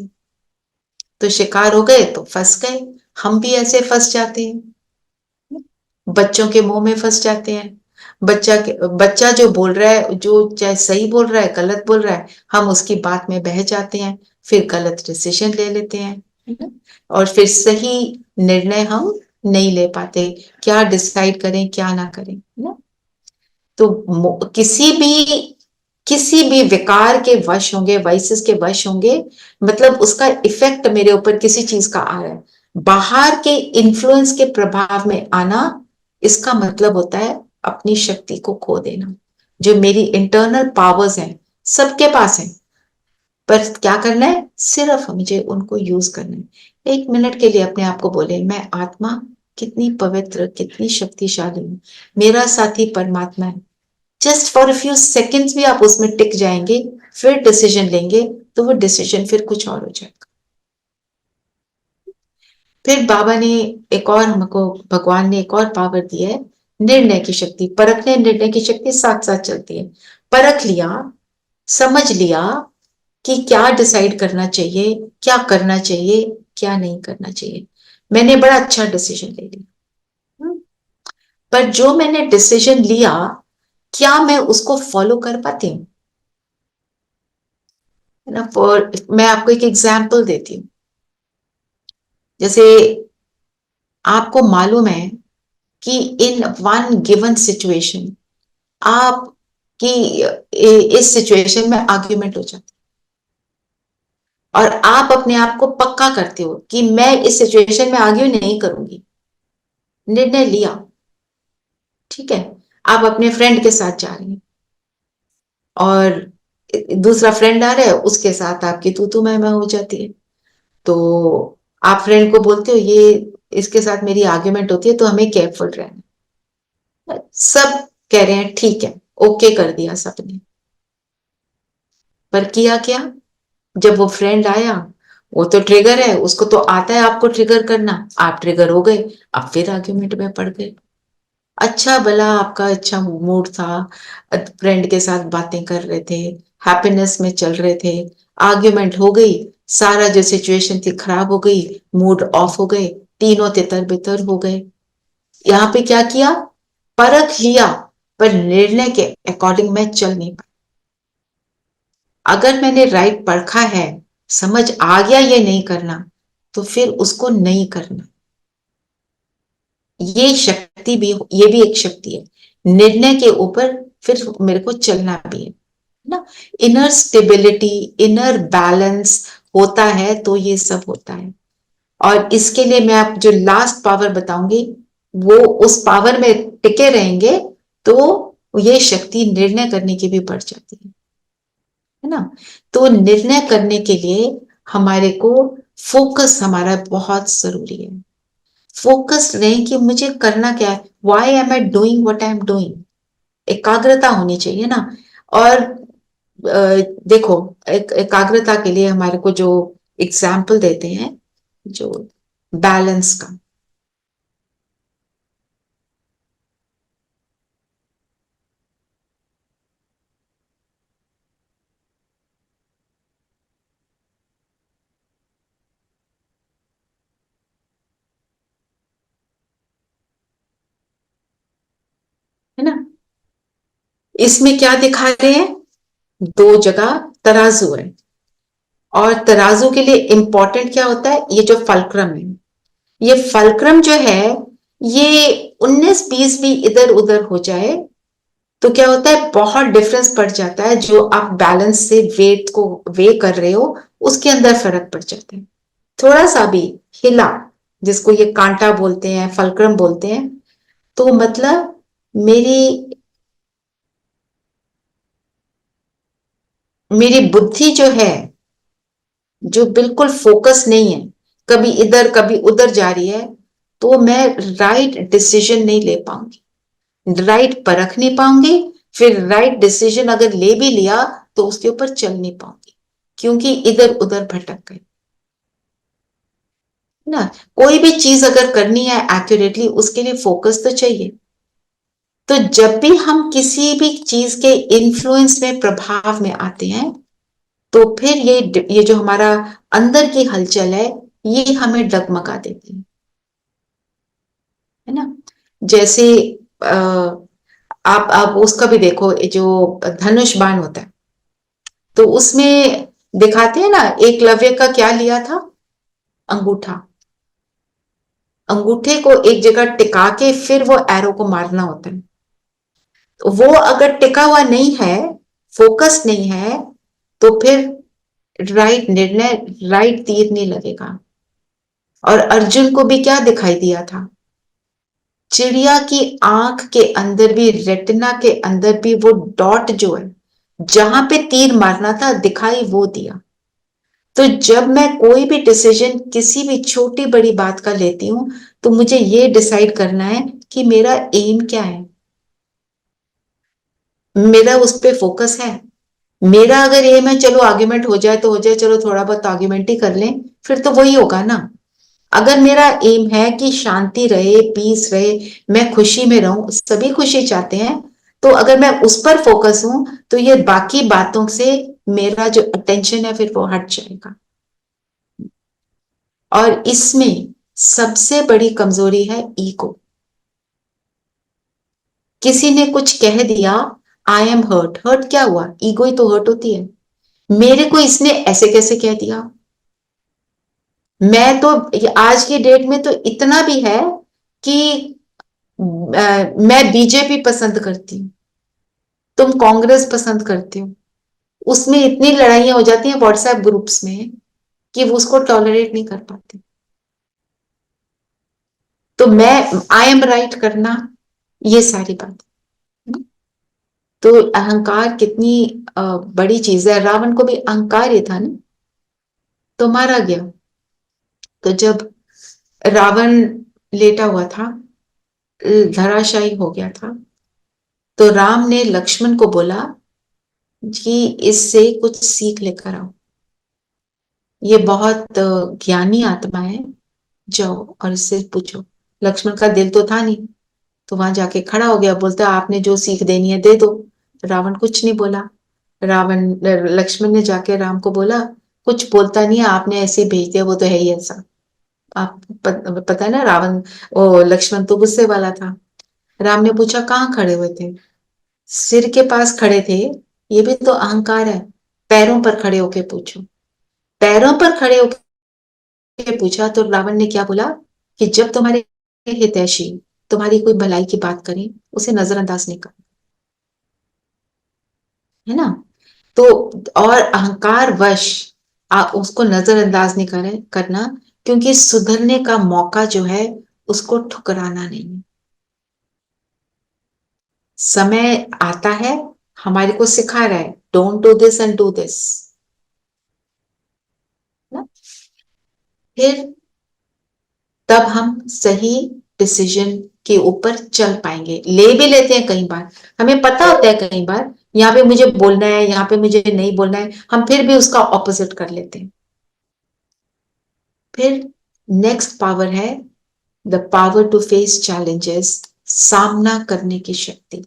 तो शिकार हो गए तो फंस गए। हम भी ऐसे फंस जाते हैं, बच्चों के मुंह में फंस जाते हैं। बच्चा जो बोल रहा है, जो चाहे सही बोल रहा है गलत बोल रहा है, हम उसकी बात में बह जाते हैं, फिर गलत डिसीजन ले लेते हैं, है ना? और फिर सही निर्णय हम नहीं ले पाते, क्या डिसाइड करें क्या ना करें, है ना? तो किसी भी विकार के वश होंगे, वाइसेस के वश होंगे, मतलब उसका इफेक्ट मेरे ऊपर किसी चीज का आ रहा है, बाहर के इन्फ्लुएंस के प्रभाव में आना, इसका मतलब होता है अपनी शक्ति को खो देना। जो मेरी इंटरनल पावर्स हैं सबके पास हैं, पर क्या करना है? सिर्फ मुझे उनको यूज करना है। 1 मिनट के लिए अपने आप को बोले, मैं आत्मा कितनी पवित्र, कितनी शक्तिशाली हूँ, मेरा साथी परमात्मा है। Just for a few seconds भी आप उसमें टिक जाएंगे, फिर डिसीजन लेंगे, तो वो डिसीजन फिर कुछ और हो जाएगा। फिर बाबा ने एक और, हमको भगवान ने एक और पावर दी है, निर्णय की शक्ति। परखने निर्णय की शक्ति साथ साथ चलती है। परख लिया, समझ लिया कि क्या डिसाइड करना चाहिए, क्या करना चाहिए, क्या नहीं करना चाहिए। मैंने बड़ा अच्छा डिसीजन ले लिया, पर जो मैंने डिसीजन लिया, क्या मैं उसको फॉलो कर पाती हूँ? है ना? फॉर मैं आपको एक एग्जाम्पल देती हूँ। जैसे आपको मालूम है कि इन वन गिवन सिचुएशन आप कि इस सिचुएशन में आर्ग्यूमेंट हो जाती है, और आप अपने आप को पक्का करते हो कि मैं इस सिचुएशन में आर्ग्यू नहीं करूंगी, निर्णय लिया, ठीक है। आप अपने फ्रेंड के साथ जा रही हैं और दूसरा फ्रेंड आ रहा है, उसके साथ आपकी तू मैं हो जाती है, तो आप फ्रेंड को बोलते हो ये इसके साथ मेरी आर्ग्यूमेंट होती है तो हमें केयरफुल रहना। सब कह रहे हैं ठीक है, ओके कर दिया सबने, पर किया क्या? जब वो फ्रेंड आया, वो तो ट्रिगर है, उसको तो आता है आपको ट्रिगर करना, आप ट्रिगर हो गए, अब फिर आर्ग्यूमेंट में पड़ गए। अच्छा भला आपका अच्छा मूड था, फ्रेंड के साथ बातें कर रहे थे, हैप्पीनेस में चल रहे थे, आर्ग्यूमेंट हो गई, सारा जो सिचुएशन थी खराब हो गई, मूड ऑफ हो गए, तीनों तितर बितर हो गए। यहाँ पे क्या किया? परख लिया, पर निर्णय के अकॉर्डिंग मैं चल नहीं पाई। अगर मैंने राइट परखा है, समझ आ गया ये नहीं करना, तो फिर उसको नहीं करना। ये शक्ति भी, ये भी एक शक्ति है, निर्णय के ऊपर फिर मेरे को चलना भी है ना। इनर स्टेबिलिटी, इनर बैलेंस होता है तो ये सब होता है। और इसके लिए मैं आप जो लास्ट पावर बताऊंगी, वो उस पावर में टिके रहेंगे तो ये शक्ति निर्णय करने की भी बढ़ जाती है ना। तो निर्णय करने के लिए हमारे को फोकस हमारा बहुत जरूरी है। फोकस रहें कि मुझे करना क्या है, why am I doing what I am doing, एकाग्रता होनी चाहिए ना। और देखो, एकाग्रता के लिए हमारे को जो एग्जाम्पल देते हैं, जो बैलेंस का, है ना। इसमें क्या दिखा रहे हैं? दो जगह तराजू है, और तराजू के लिए इंपॉर्टेंट क्या होता है? ये जो फलक्रम है, ये फलक्रम जो है, ये 19-20 भी इधर उधर हो जाए तो क्या होता है? बहुत डिफरेंस पड़ जाता है। जो आप बैलेंस से वेट को वे कर रहे हो, उसके अंदर फर्क पड़ जाता है। थोड़ा सा भी हिला, जिसको ये कांटा बोलते हैं, फलक्रम बोलते हैं, तो मतलब मेरी मेरी बुद्धि जो है, जो बिल्कुल फोकस नहीं है, कभी इधर कभी उधर जा रही है, तो मैं राइट डिसीजन नहीं ले पाऊंगी, राइट परख नहीं पाऊंगी, फिर राइट डिसीजन अगर ले भी लिया तो उसके ऊपर चल नहीं पाऊंगी, क्योंकि इधर उधर भटक गई ना। कोई भी चीज अगर करनी है एक्यूरेटली, उसके लिए फोकस तो चाहिए। तो जब भी हम किसी भी चीज के इन्फ्लुएंस में, प्रभाव में आते हैं, तो फिर ये जो हमारा अंदर की हलचल है, ये हमें डगमगा देती है ना। जैसे आप उसका भी देखो, जो धनुष बाण होता है, तो उसमें दिखाते हैं ना, एकलव्य का क्या लिया था? अंगूठा। अंगूठे को एक जगह टिका के फिर वो एरो को मारना होता है। तो वो अगर टिका हुआ नहीं है, फोकस नहीं है, तो फिर राइट निर्णय, राइट तीर नहीं लगेगा। और अर्जुन को भी क्या दिखाई दिया था? चिड़िया की आंख के अंदर भी, रेटिना के अंदर भी वो डॉट जो है, जहां पे तीर मारना था, दिखाई वो दिया। तो जब मैं कोई भी डिसीजन किसी भी छोटी बड़ी बात का लेती हूं, तो मुझे ये डिसाइड करना है कि मेरा एम क्या है, मेरा उस पर फोकस है। मेरा अगर एम है चलो आर्ग्यूमेंट हो जाए तो हो जाए, चलो थोड़ा बहुत आर्ग्यूमेंट ही कर लें, फिर तो वही होगा ना। अगर मेरा एम है कि शांति रहे, पीस रहे, मैं खुशी में रहूं, सभी खुशी चाहते हैं, तो अगर मैं उस पर फोकस हूं, तो ये बाकी बातों से मेरा जो अटेंशन है फिर वो हट जाएगा। और इसमें सबसे बड़ी कमजोरी है ईगो। किसी ने कुछ कह दिया, आई एम हर्ट। हर्ट क्या हुआ? ईगो ही तो हर्ट होती है। मेरे को इसने ऐसे कैसे कह दिया? मैं तो आज की डेट में तो इतना भी है कि मैं बीजेपी पसंद करती हूँ, तुम कांग्रेस पसंद करते हो, उसमें इतनी लड़ाइयां हो जाती हैं व्हाट्सएप ग्रुप्स में कि वो उसको टॉलरेट नहीं कर पाते। तो मैं आई एम राइट करना, ये सारी बात। तो अहंकार कितनी बड़ी चीज है। रावण को भी अहंकार ही था ना, तो मारा गया। तो जब रावण लेटा हुआ था, धराशायी हो गया था, तो राम ने लक्ष्मण को बोला कि इससे कुछ सीख लेकर आओ, ये बहुत ज्ञानी आत्मा है, जाओ और इससे पूछो। लक्ष्मण का दिल तो था नहीं, तो वहां जाके खड़ा हो गया, बोलता आपने जो सीख देनी है दे दो। रावण कुछ नहीं बोला। रावण लक्ष्मण ने जाके राम को बोला, कुछ बोलता नहीं है, आपने ऐसे ही भेज दिया, वो तो है ही ऐसा। आप पता है ना, रावण ओ लक्ष्मण तो गुस्से वाला था। राम ने पूछा कहाँ खड़े हुए थे? सिर के पास खड़े थे, ये भी तो अहंकार है। पैरों पर खड़े होके पूछो। पैरों पर खड़े होके पूछा तो रावण ने क्या बोला कि जब तुम्हारे हितैषी तुम्हारी कोई भलाई की बात करें, उसे नजरअंदाज नहीं करना, है ना। तो और अहंकार वश उसको नजरअंदाज नहीं करना, क्योंकि सुधरने का मौका जो है उसको ठुकराना नहीं है। समय आता है, हमारे को सिखा रहा है don't do this and do this ना, फिर तब हम सही डिसीजन के ऊपर चल पाएंगे। ले भी लेते हैं कई बार, हमें पता होता है कई बार यहाँ पे मुझे बोलना है, यहाँ पे मुझे नहीं बोलना है, हम फिर भी उसका ऑपोजिट कर लेते हैं। फिर नेक्स्ट पावर है the power to face challenges, सामना करने की शक्ति।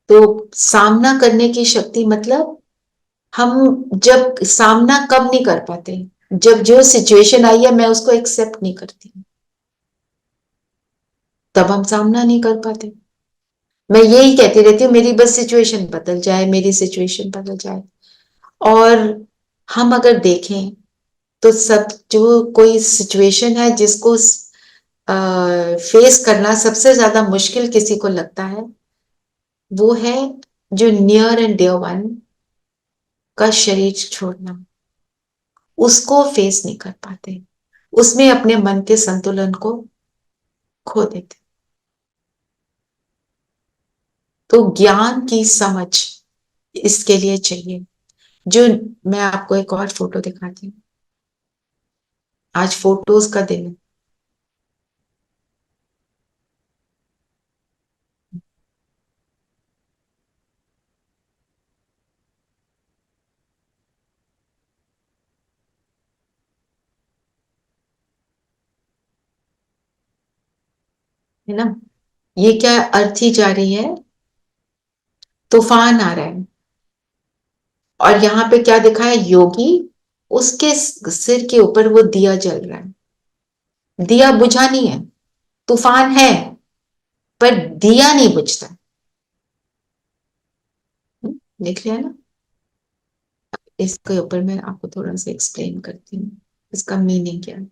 तो सामना करने की शक्ति मतलब हम जब सामना कब नहीं कर पाते, जब जो सिचुएशन आई है मैं उसको एक्सेप्ट नहीं करती, तब हम सामना नहीं कर पाते। मैं यही कहती रहती हूँ मेरी बस सिचुएशन बदल जाए, मेरी सिचुएशन बदल जाए। और हम अगर देखें तो सब जो कोई सिचुएशन है जिसको फेस करना सबसे ज्यादा मुश्किल किसी को लगता है, वो है जो नियर एंड डियर वन का शरीर छोड़ना। उसको फेस नहीं कर पाते, उसमें अपने मन के संतुलन को खो देते। तो ज्ञान की समझ इसके लिए चाहिए। जो मैं आपको एक और फोटो दिखाती हूँ, आज फोटोज का दिन है ना। ये क्या अर्थी जा रही है, तूफान आ रहा है, और यहाँ पे क्या दिखा है, योगी, उसके सिर के ऊपर वो दिया जल रहा है। दिया बुझा नहीं है, तूफान है पर दिया नहीं बुझता। देख लिया ना। इसके ऊपर मैं आपको थोड़ा सा एक्सप्लेन करती हूँ इसका मीनिंग क्या है।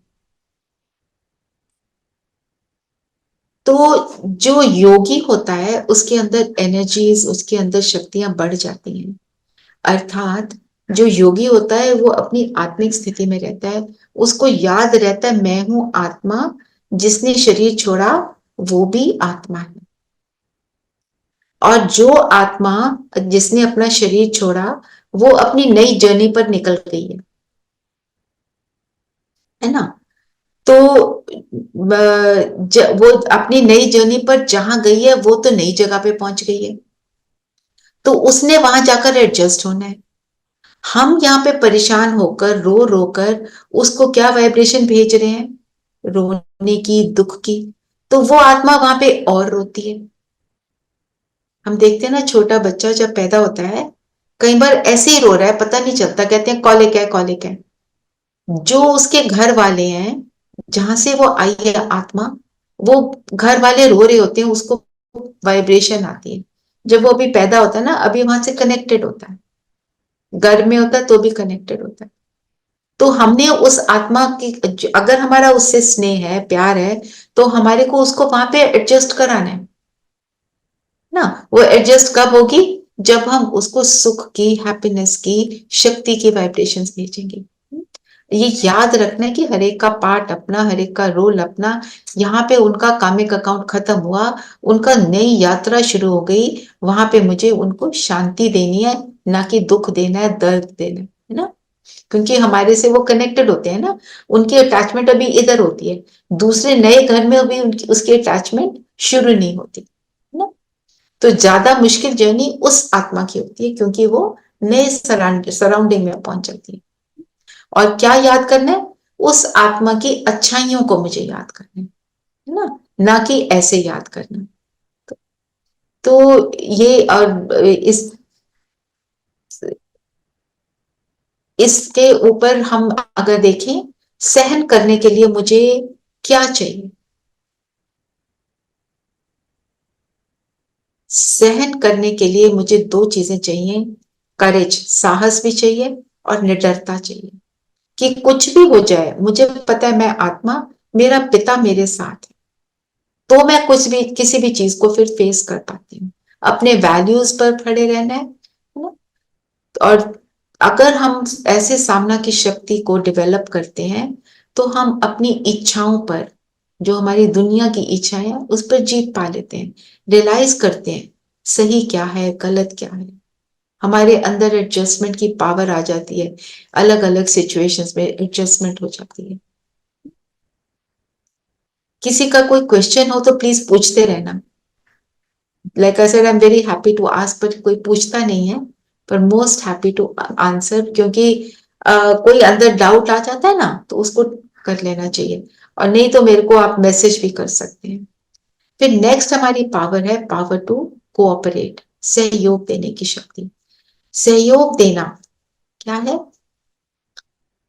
तो जो योगी होता है उसके अंदर एनर्जीज, उसके अंदर शक्तियां बढ़ जाती हैं। अर्थात जो योगी होता है वो अपनी आत्मिक स्थिति में रहता है, उसको याद रहता है मैं हूं आत्मा, जिसने शरीर छोड़ा वो भी आत्मा है। और जो आत्मा जिसने अपना शरीर छोड़ा वो अपनी नई जर्नी पर निकल गई है ना। तो वो अपनी नई जर्नी पर जहां गई है वो तो नई जगह पे पहुंच गई है, तो उसने वहां जाकर एडजस्ट होना है। हम यहाँ पे परेशान होकर रो रो कर उसको क्या वाइब्रेशन भेज रहे हैं, रोने की, दुख की, तो वो आत्मा वहां पे और रोती है। हम देखते हैं ना छोटा बच्चा जब पैदा होता है कई बार ऐसे ही रो रहा है, पता नहीं चलता, कहते हैं कॉलिक है कॉलिक है। जो उसके घर वाले हैं, जहां से वो आई है आत्मा, वो घर वाले रो रहे होते हैं, उसको वाइब्रेशन आती है। जब वो अभी पैदा होता है ना, अभी वहां से कनेक्टेड होता है, घर में होता है तो भी कनेक्टेड होता है। तो हमने उस आत्मा की, अगर हमारा उससे स्नेह है, प्यार है, तो हमारे को उसको वहां पे एडजस्ट कराना है। ना। वो एडजस्ट कब होगी? जब हम उसको सुख की, हैप्पीनेस की, शक्ति की वाइब्रेशंस भेजेंगे। ये याद रखना कि हर एक का पार्ट अपना, हर एक का रोल अपना। यहाँ पे उनका कामिक अकाउंट खत्म हुआ, उनका नई यात्रा शुरू हो गई। वहां पे मुझे उनको शांति देनी है, ना कि दुख देना है, दर्द देना है ना। क्योंकि हमारे से वो कनेक्टेड होते हैं ना, उनकी अटैचमेंट अभी इधर होती है, दूसरे नए घर में अभी उनकी उसकी अटैचमेंट शुरू नहीं होती है ना। तो ज्यादा मुश्किल जर्नी उस आत्मा की होती है, क्योंकि वो नए सराउंडिंग में पहुंच जाती है। और क्या याद करना है? उस आत्मा की अच्छाइयों को मुझे याद करना है ना, ना कि ऐसे याद करना। तो ये, और इसके ऊपर हम अगर देखें, सहन करने के लिए मुझे क्या चाहिए? सहन करने के लिए मुझे दो चीजें चाहिए, करेज, साहस भी चाहिए, और निडरता चाहिए। कि कुछ भी हो जाए, मुझे पता है मैं आत्मा, मेरा पिता मेरे साथ है, तो मैं कुछ भी, किसी भी चीज को फिर फेस कर पाती हूँ। अपने वैल्यूज पर खड़े रहना है ना। और अगर हम ऐसे सामना की शक्ति को डेवलप करते हैं, तो हम अपनी इच्छाओं पर, जो हमारी दुनिया की इच्छाएं हैं, उस पर जीत पा लेते हैं। रियलाइज करते हैं सही क्या है, गलत क्या है। हमारे अंदर एडजस्टमेंट की पावर आ जाती है, अलग अलग सिचुएशंस में एडजस्टमेंट हो जाती है। किसी का कोई क्वेश्चन हो तो प्लीज पूछते रहना। Like I said, I am very happy to ask, but कोई पूछता नहीं है, पर मोस्ट हैप्पी टू आंसर। क्योंकि कोई अंदर डाउट आ जाता है ना, तो उसको कर लेना चाहिए, और नहीं तो मेरे को आप मैसेज भी कर सकते हैं। फिर नेक्स्ट हमारी पावर है पावर टू कोऑपरेट, सहयोग देने की शक्ति। सहयोग देना क्या है?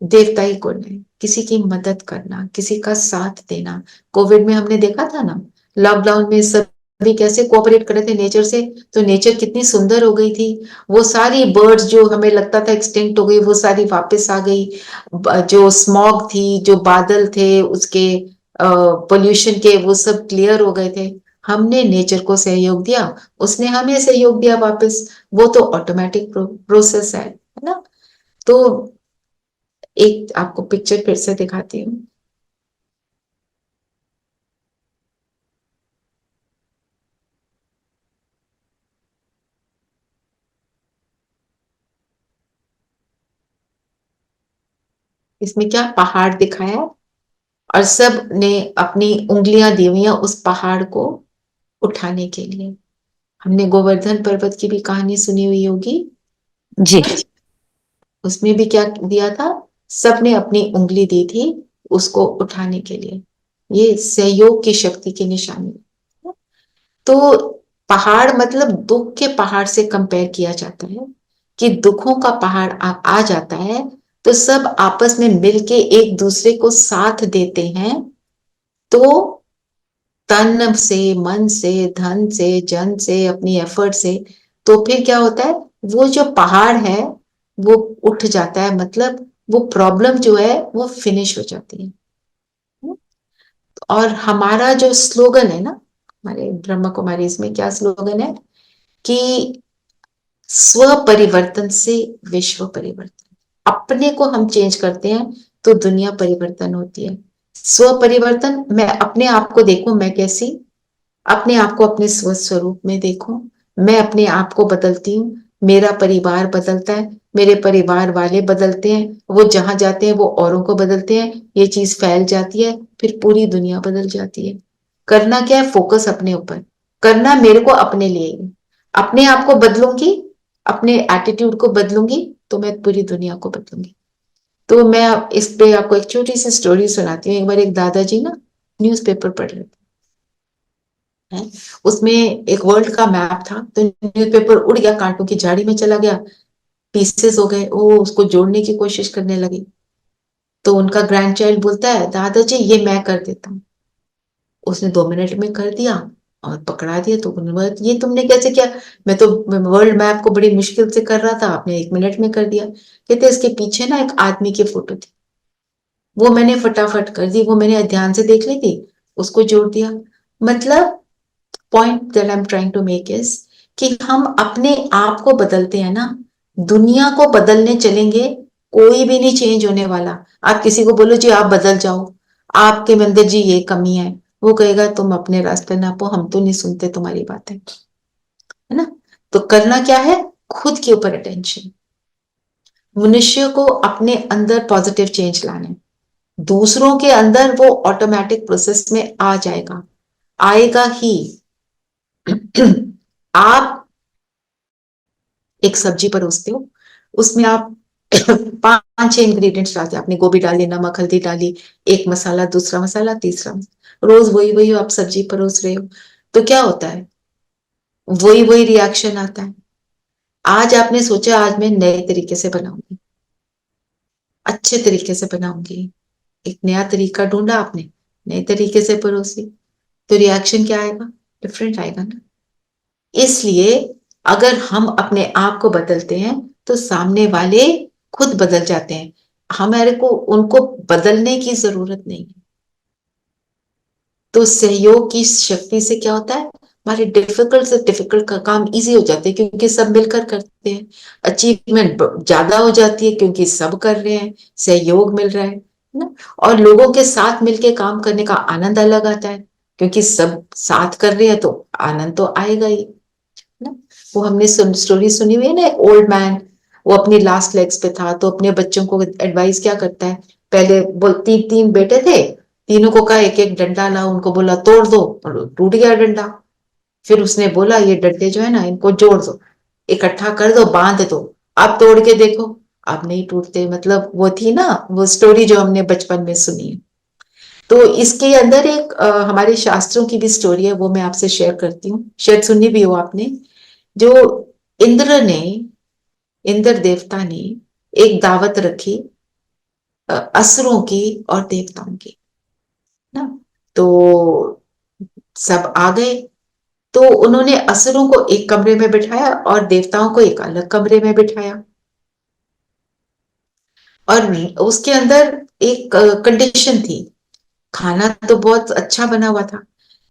देवताई गुण है, किसी की मदद करना, किसी का साथ देना। कोविड में हमने देखा था ना, लॉकडाउन में सभी कैसे कोऑपरेट कर रहे थे नेचर से, तो नेचर कितनी सुंदर हो गई थी। वो सारी बर्ड्स जो हमें लगता था एक्सटिंक्ट हो गई, वो सारी वापस आ गई। जो स्मॉग थी, जो बादल थे उसके पोल्यूशन के, वो सब क्लियर हो गए थे। हमने नेचर को सहयोग दिया, उसने हमें सहयोग दिया वापस। वो तो ऑटोमेटिक प्रोसेस है ना। तो एक आपको पिक्चर फिर से दिखाती हूँ। इसमें क्या पहाड़ दिखाया है, और सब ने अपनी उंगलियां दी हुई हैं उस पहाड़ को उठाने के लिए। हमने गोवर्धन पर्वत की भी कहानी सुनी हुई होगी जी। ना? उसमें भी क्या दिया था? सबने अपनी उंगली दी थी उसको उठाने के लिए। ये सहयोग की शक्ति की निशानी है। तो पहाड़ मतलब दुख के पहाड़ से कंपेयर किया जाता है, कि दुखों का पहाड़ आ जाता है, तो सब आपस में मिलके एक दूसरे को साथ देते हैं। तो तन से, मन से, धन से, जन से, अपनी एफर्ट से, तो फिर क्या होता है? वो जो पहाड़ है वो उठ जाता है, मतलब वो प्रॉब्लम जो है वो फिनिश हो जाती है। और हमारा जो स्लोगन है ना, हमारे ब्रह्मा कुमारी, इसमें क्या स्लोगन है? कि स्व परिवर्तन से विश्व परिवर्तन। अपने को हम चेंज करते हैं तो दुनिया परिवर्तन होती है। स्व परिवर्तन, मैं अपने आप को देखूं, मैं कैसी, अपने आप को अपने स्व स्वरूप में देखूं। मैं अपने आप को बदलती हूँ, मेरा परिवार बदलता है, मेरे परिवार वाले बदलते हैं, वो जहां जाते हैं वो औरों को बदलते हैं, ये चीज फैल जाती है, फिर पूरी दुनिया बदल जाती है। करना क्या है? फोकस अपने ऊपर करना, मेरे को अपने लिए ही। अपने आप को बदलूंगी, अपने एटीट्यूड को बदलूंगी, तो मैं पूरी दुनिया को बदलूंगी। तो मैं इस पे आपको एक छोटी सी स्टोरी सुनाती हूँ। एक बार एक दादाजी ना न्यूज़पेपर पढ़ रहे थे, उसमें एक वर्ल्ड का मैप था, तो न्यूज़पेपर उड़ गया, कांटों की झाड़ी में चला गया, पीसेस हो गए। वो उसको जोड़ने की कोशिश करने लगी, तो उनका ग्रैंड चाइल्ड बोलता है, दादाजी ये मैं कर देता हूँ। उसने 2 मिनट में कर दिया और पकड़ा दिया। तो उन्होंने बोला, ये तुमने कैसे किया? मैं तो वर्ल्ड मैप को बड़ी मुश्किल से कर रहा था, आपने 1 मिनट में कर दिया। कहते इसके पीछे ना एक आदमी की फोटो थी, वो मैंने फटाफट कर दी, वो मैंने ध्यान से देख ली थी, उसको जोड़ दिया। मतलब point that I am trying to make is कि हम अपने आप को बदलते हैं ना, दुनिया को बदलने चलेंगे कोई भी नहीं चेंज होने वाला। आप किसी को बोलो जी आप बदल जाओ, आपके में अंदर जी ये कमी है, वो कहेगा तुम अपने रास्ते नापो, हम तो नहीं सुनते तुम्हारी बातें, है ना। तो करना क्या है, खुद के ऊपर अटेंशन। मनुष्य को अपने अंदर पॉजिटिव चेंज लाना है, दूसरों के अंदर वो ऑटोमेटिक प्रोसेस में आ जाएगा, आएगा ही। आप एक सब्जी परोसते हो, उसमें आप 5-6 इंग्रेडिएंट्स डालते हैं, आपने गोभी डाली, नमक हल्दी डाली, एक मसाला, दूसरा मसाला, तीसरा मसाला, रोज वही वही आप सब्जी परोस रहे हो, तो क्या होता है, वही वही रिएक्शन आता है। आज आपने सोचा आज मैं नए तरीके से बनाऊंगी, अच्छे तरीके से बनाऊंगी, एक नया तरीका ढूंढा आपने, नए तरीके से परोसी, तो रिएक्शन क्या आएगा, डिफरेंट आएगा ना। इसलिए अगर हम अपने आप को बदलते हैं तो सामने वाले खुद बदल जाते हैं, हमारे को उनको बदलने की जरूरत नहीं है। तो सहयोग की शक्ति से क्या होता है, हमारे डिफिकल्ट से डिफिकल्ट का काम इजी हो जाते हैं, क्योंकि सब मिलकर करते हैं। अचीवमेंट ज्यादा हो जाती है क्योंकि सब कर रहे हैं, सहयोग मिल रहा है ना। और लोगों के साथ मिलकर काम करने का आनंद अलग आता है, क्योंकि सब साथ कर रहे हैं तो आनंद तो आएगा ही ना। वो हमने स्टोरी सुनी हुई है ना, एक ओल्ड मैन, वो अपनी लास्ट लेग्स पे था, तो अपने बच्चों को एडवाइस क्या करता है, पहले बोलती 3 बेटे थे, तीनों को कहा एक एक डंडा ला, उनको बोला तोड़ दो, और टूट गया डंडा। फिर उसने बोला ये डंडे जो है ना इनको जोड़ दो, इकट्ठा कर दो, बांध दो, अब तोड़ के देखो, अब नहीं टूटते। मतलब वो थी ना वो स्टोरी जो हमने बचपन में सुनी है। तो इसके अंदर एक हमारे शास्त्रों की भी स्टोरी है, वो मैं आपसे शेयर करती हूँ, शायद सुनी भी हो आपने। जो इंद्र ने, इंद्र देवता ने एक दावत रखी असुरों की और देवताओं की ना। तो सब आ गए, तो उन्होंने असुरों को एक कमरे में बिठाया और देवताओं को एक अलग कमरे में बिठाया, और उसके अंदर एक कंडीशन थी, खाना तो बहुत अच्छा बना हुआ था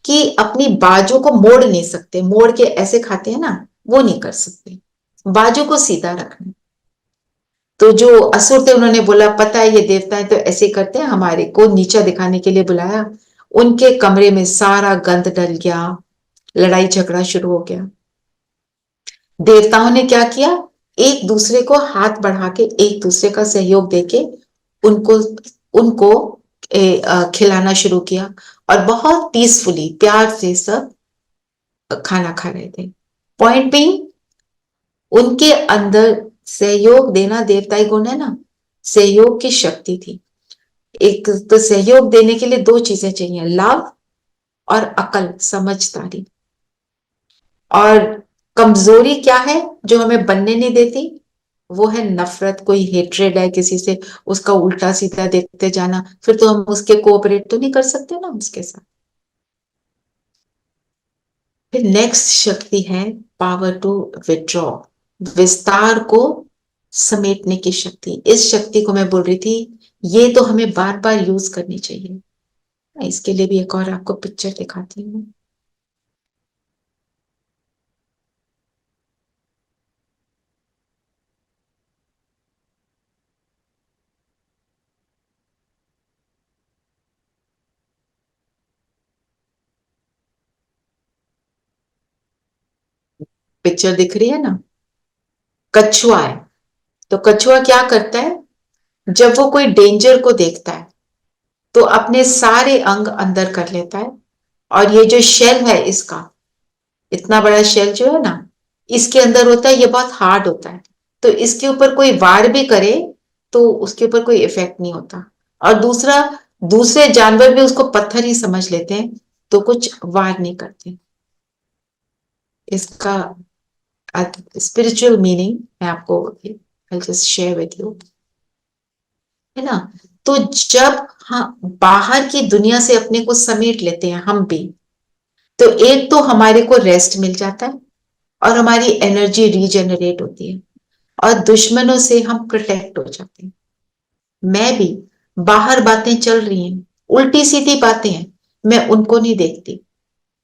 कि अपनी बाजू को मोड़ नहीं सकते, मोड़ के ऐसे खाते हैं ना, वो नहीं कर सकते, बाजू को सीधा रखना। तो जो असुर थे उन्होंने बोला पता है ये देवता है तो ऐसे करते हैं, हमारे को नीचा दिखाने के लिए बुलाया। उनके कमरे में सारा गंद डल गया, लड़ाई झगड़ा शुरू हो गया। देवताओं ने क्या किया, एक दूसरे को हाथ बढ़ा के, एक दूसरे का सहयोग देके उनको उनको खिलाना शुरू किया, और बहुत पीसफुली प्यार से सब खाना खा रहे थे। पॉइंट भी उनके अंदर सहयोग देना देवताई गुण है ना, सहयोग की शक्ति थी। एक तो सहयोग देने के लिए 2 चीजें चाहिए, लव और अकल, समझदारी। और कमजोरी क्या है जो हमें बनने नहीं देती, वो है नफरत, कोई हेट्रेड है किसी से, उसका उल्टा सीधा देखते जाना, फिर तो हम उसके कोऑपरेट तो नहीं कर सकते ना उसके साथ। फिर नेक्स्ट शक्ति है पावर टू विथड्रॉ, विस्तार को समेटने की शक्ति। इस शक्ति को मैं बोल रही थी, ये तो हमें बार बार यूज करनी चाहिए। इसके लिए भी एक और आपको पिक्चर दिखाती हूँ। पिक्चर दिख रही है ना, कछुआ है। तो कछुआ क्या करता है, जब वो कोई डेंजर को देखता है तो अपने सारे अंग अंदर कर लेता है, और ये जो शेल है इसका, इतना बड़ा शेल जो है ना इसके अंदर होता है, ये बहुत हार्ड होता है, तो इसके ऊपर कोई वार भी करे तो उसके ऊपर कोई इफेक्ट नहीं होता। और दूसरा, दूसरे जानवर भी उसको पत्थर ही समझ लेते हैं, तो कुछ वार नहीं करते। इसका स्पिरिचुअल मीनिंग मैं आपको I just share with you, है ना। तो जब हाँ बाहर की दुनिया से अपने को समेट लेते हैं हम भी, तो एक तो हमारे को रेस्ट मिल जाता है और हमारी एनर्जी रीजेनरेट होती है, और दुश्मनों से हम प्रोटेक्ट हो जाते हैं। मैं भी, बाहर बातें चल रही हैं, उल्टी सीधी बातें हैं, मैं उनको नहीं देखती,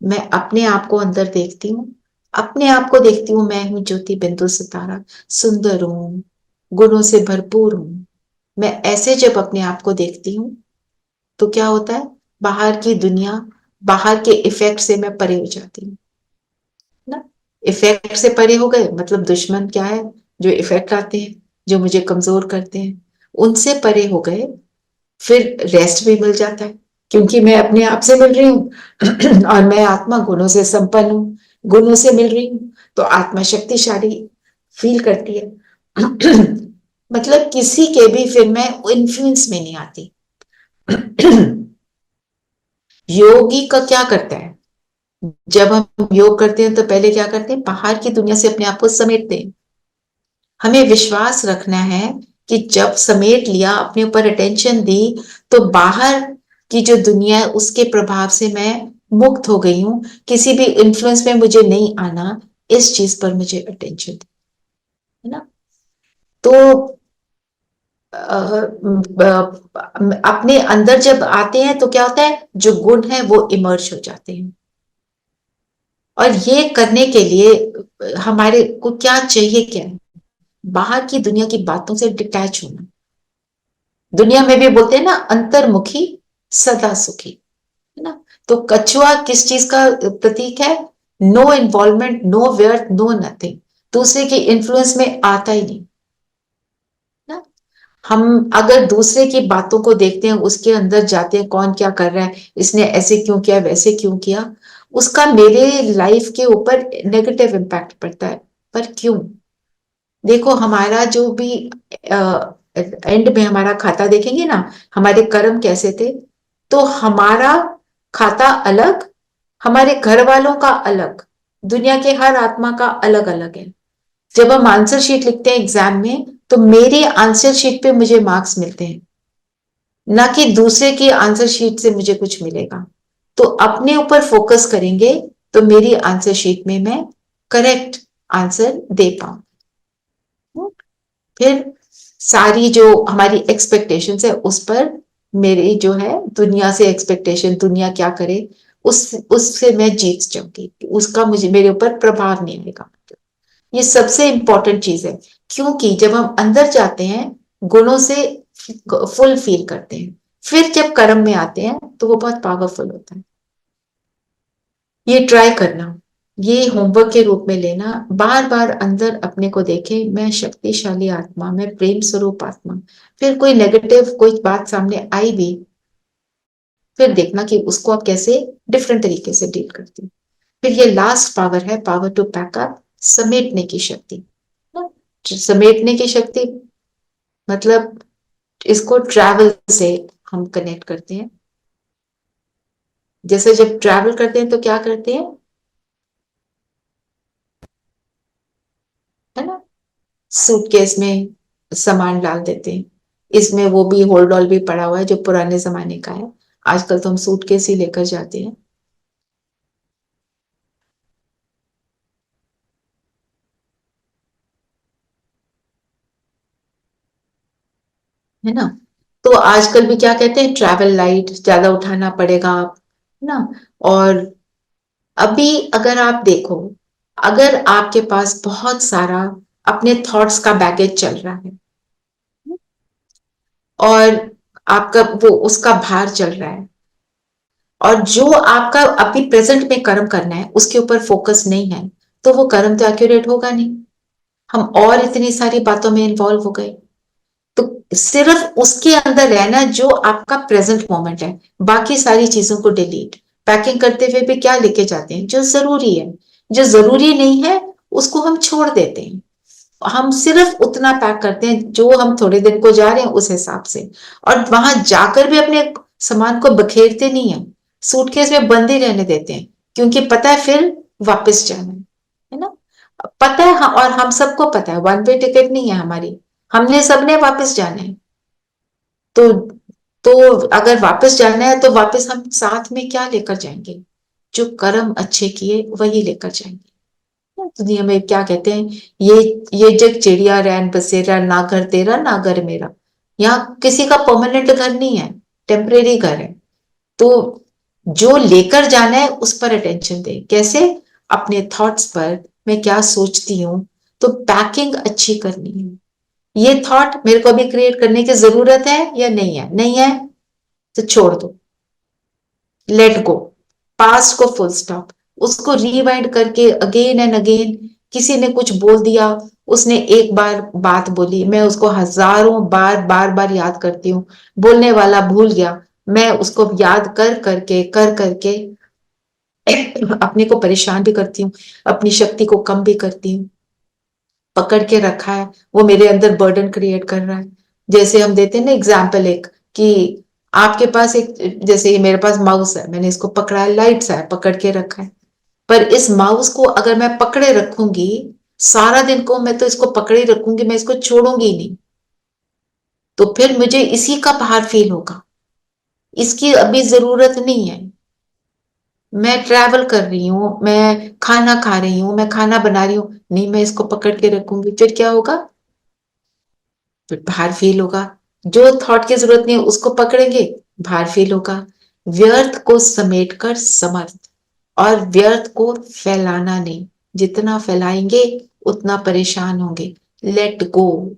मैं अपने आप को अंदर देखती हूँ, अपने आप को देखती हूँ, मैं हूँ ज्योति बिंदु सितारा, सुंदर हूँ, गुणों से भरपूर हूँ। मैं ऐसे जब अपने आप को देखती हूँ तो क्या होता है, बाहर की दुनिया, बाहर के इफेक्ट से मैं परे हो जाती हूँ ना। इफेक्ट से परे हो गए मतलब दुश्मन क्या है, जो इफेक्ट आते हैं, जो मुझे कमजोर करते हैं, उनसे परे हो गए, फिर रेस्ट भी मिल जाता है, क्योंकि मैं अपने आप से मिल रही हूँ और मैं आत्मा गुणों से संपन्न हूँ, गुणों से मिल रही हूँ, तो आत्मा शक्तिशाली फील करती है। मतलब किसी के भी फिर मैं इन्फ्लुएंस में नहीं आती। योगी का क्या करता है, जब हम योग करते हैं तो पहले क्या करते हैं, बाहर की दुनिया से अपने आप को समेटते हैं। हमें विश्वास रखना है कि जब समेट लिया, अपने ऊपर अटेंशन दी, तो बाहर की जो दुनिया है उसके प्रभाव से मैं मुक्त हो गई हूं, किसी भी इन्फ्लुएंस में मुझे नहीं आना, इस चीज पर मुझे अटेंशन है ना। तो अपने अंदर जब आते हैं तो क्या होता है, जो गुण है वो इमर्ज हो जाते हैं। और ये करने के लिए हमारे को क्या चाहिए, क्या है, बाहर की दुनिया की बातों से डिटैच होना। दुनिया में भी बोलते हैं ना, अंतर्मुखी सदा सुखी, है ना। तो कछुआ किस चीज का प्रतीक है, नो इन्वॉल्वमेंट, नो व्यर्थ, नो नथिंग, दूसरे के इन्फ्लुएंस में आता ही नहीं ना। हम अगर दूसरे की बातों को देखते हैं, उसके अंदर जाते हैं, कौन क्या कर रहा है, इसने ऐसे क्यों किया, वैसे क्यों किया, उसका मेरे लाइफ के ऊपर नेगेटिव इम्पैक्ट पड़ता है। पर क्यों, देखो हमारा जो भी एंड में हमारा खाता देखेंगे ना, हमारे कर्म कैसे थे, तो हमारा खाता अलग, हमारे घर वालों का अलग, दुनिया के हर आत्मा का अलग अलग है। जब हम आंसर शीट लिखते हैं एग्जाम में, तो मेरी आंसर शीट पे मुझे मार्क्स मिलते हैं, ना कि दूसरे की आंसर शीट से मुझे कुछ मिलेगा। तो अपने ऊपर फोकस करेंगे तो मेरी आंसर शीट में मैं करेक्ट आंसर दे पाऊं। फिर सारी जो हमारी एक्सपेक्टेशंस है उस पर मेरी जो है दुनिया से एक्सपेक्टेशन, दुनिया क्या करे उससे मैं जीत जाऊंगी, उसका मुझे मेरे ऊपर प्रभाव नहीं आएगा। ये सबसे इंपॉर्टेंट चीज है, क्योंकि जब हम अंदर जाते हैं गुणों से फुल फील करते हैं, फिर जब कर्म में आते हैं तो वो बहुत पावरफुल होता है। ये ट्राई करना, ये होमवर्क के रूप में लेना, बार बार अंदर अपने को देखे, मैं शक्तिशाली आत्मा, मैं प्रेम स्वरूप आत्मा। फिर कोई नेगेटिव कोई बात सामने आई भी, फिर देखना कि उसको आप कैसे डिफरेंट तरीके से डील करती। फिर ये लास्ट पावर है, पावर टू पैक अप, समेटने की शक्ति। समेटने की शक्ति मतलब इसको ट्रैवल से हम कनेक्ट करते हैं। जैसे जब ट्रैवल करते हैं तो क्या करते हैं, है ना, सूटकेस में सामान डाल देते हैं। इसमें वो भी होल्ड ऑल भी पड़ा हुआ है जो पुराने जमाने का है, आजकल तो हम सूटकेस ही लेकर जाते हैं। है ना। तो आजकल भी क्या कहते हैं, ट्रैवल लाइट ज्यादा उठाना पड़ेगा आप, है ना। और अभी अगर आप देखो, अगर आपके पास बहुत सारा अपने थॉट्स का बैगेज चल रहा है और आपका वो उसका भार चल रहा है, और जो आपका अभी प्रेजेंट में कर्म करना है उसके ऊपर फोकस नहीं है, तो वो कर्म तो एक्यूरेट होगा नहीं। हम और इतनी सारी बातों में इन्वॉल्व हो गए, तो सिर्फ उसके अंदर रहना जो आपका प्रेजेंट मोमेंट है, बाकी सारी चीजों को डिलीट। पैकिंग करते हुए भी क्या लेके जाते हैं, जो जरूरी है, जो जरूरी नहीं है उसको हम छोड़ देते हैं। हम सिर्फ उतना पैक करते हैं जो हम थोड़े दिन को जा रहे हैं उस हिसाब से, और वहां जाकर भी अपने सामान को बखेरते नहीं है, सूटकेस में बंद ही रहने देते हैं, क्योंकि पता है फिर वापस जाना है ना। पता है, और हम सबको पता है वन वे टिकट नहीं है हमारी, हमने सबने वापस जाना है। तो तो अगर वापस जाना है तो वापस हम साथ में क्या लेकर जाएंगे, जो कर्म अच्छे किए वही लेकर जाएंगे। दुनिया में क्या कहते हैं, ये जग चिड़िया रैन बसेरा, ना घर तेरा ना घर मेरा। यहाँ किसी का परमानेंट घर नहीं है, टेम्परेरी घर है। तो जो लेकर जाना है उस पर अटेंशन दे। कैसे? अपने थॉट्स पर, मैं क्या सोचती हूँ, तो पैकिंग अच्छी करनी है। ये थॉट मेरे को अभी क्रिएट करने की जरूरत है या नहीं है? नहीं है तो छोड़ दो, लेट गो, पास्ट को फुल स्टॉप। उसको रीवाइंड करके अगेन एंड अगेन, किसी ने कुछ बोल दिया, उसने एक बार बात बोली, मैं उसको हजारों बार बार बार याद करती हूँ, बोलने वाला भूल गया, मैं उसको याद कर करके अपने को परेशान भी करती हूँ, अपनी शक्ति को कम भी करती हूँ। पकड़ के रखा है, वो मेरे अंदर बर्डन क्रिएट कर रहा है। जैसे हम देते हैं ना एग्जाम्पल एक, कि आपके पास एक, जैसे ये मेरे पास माउस है, मैंने इसको पकड़ा है, लाइट्स है, पकड़ के रखा है, पर इस माउस को अगर मैं पकड़े रखूंगी सारा दिन को, मैं तो इसको पकड़े रखूंगी, मैं इसको छोड़ूंगी नहीं, तो फिर मुझे इसी का भार फील होगा। इसकी अभी जरूरत नहीं है। मैं ट्रैवल कर रही हूँ, मैं खाना खा रही हूँ, मैं खाना बना रही हूँ, नहीं मैं इसको पकड़ के रखूंगी, फिर क्या होगा? फिर भार फील होगा। जो थॉट की जरूरत नहीं है उसको पकड़ेंगे, भार फील होगा। व्यर्थ को समेट कर समर्थ, और व्यर्थ को फैलाना नहीं, जितना फैलाएंगे उतना परेशान होंगे। Let go.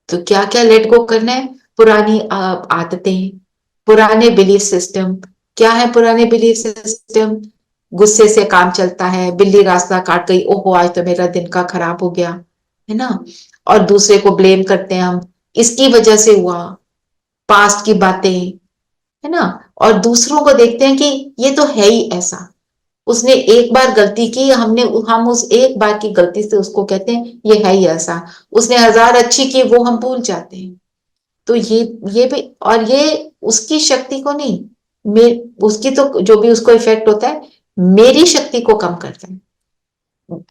तो क्या क्या लेट गो करना है? पुरानी आदतें, पुराने बिलीफ सिस्टम। क्या है पुराने बिलीफ सिस्टम? गुस्से से काम चलता है, बिल्ली रास्ता काट गई, ओहो आज तो मेरा दिन का खराब हो गया, है ना? और दूसरे को ब्लेम करते हैं हम, इसकी वजह से हुआ, पास्ट की बातें, है ना? और दूसरों को देखते हैं कि ये तो है ही ऐसा, उसने एक बार गलती की, हम उस एक बार की गलती से उसको कहते हैं ये है ही ऐसा। उसने 1000 अच्छी की, वो हम भूल जाते हैं। तो ये भी, और ये उसकी शक्ति को नहीं, उसकी तो जो भी उसको इफेक्ट होता है, मेरी शक्ति को कम करता है।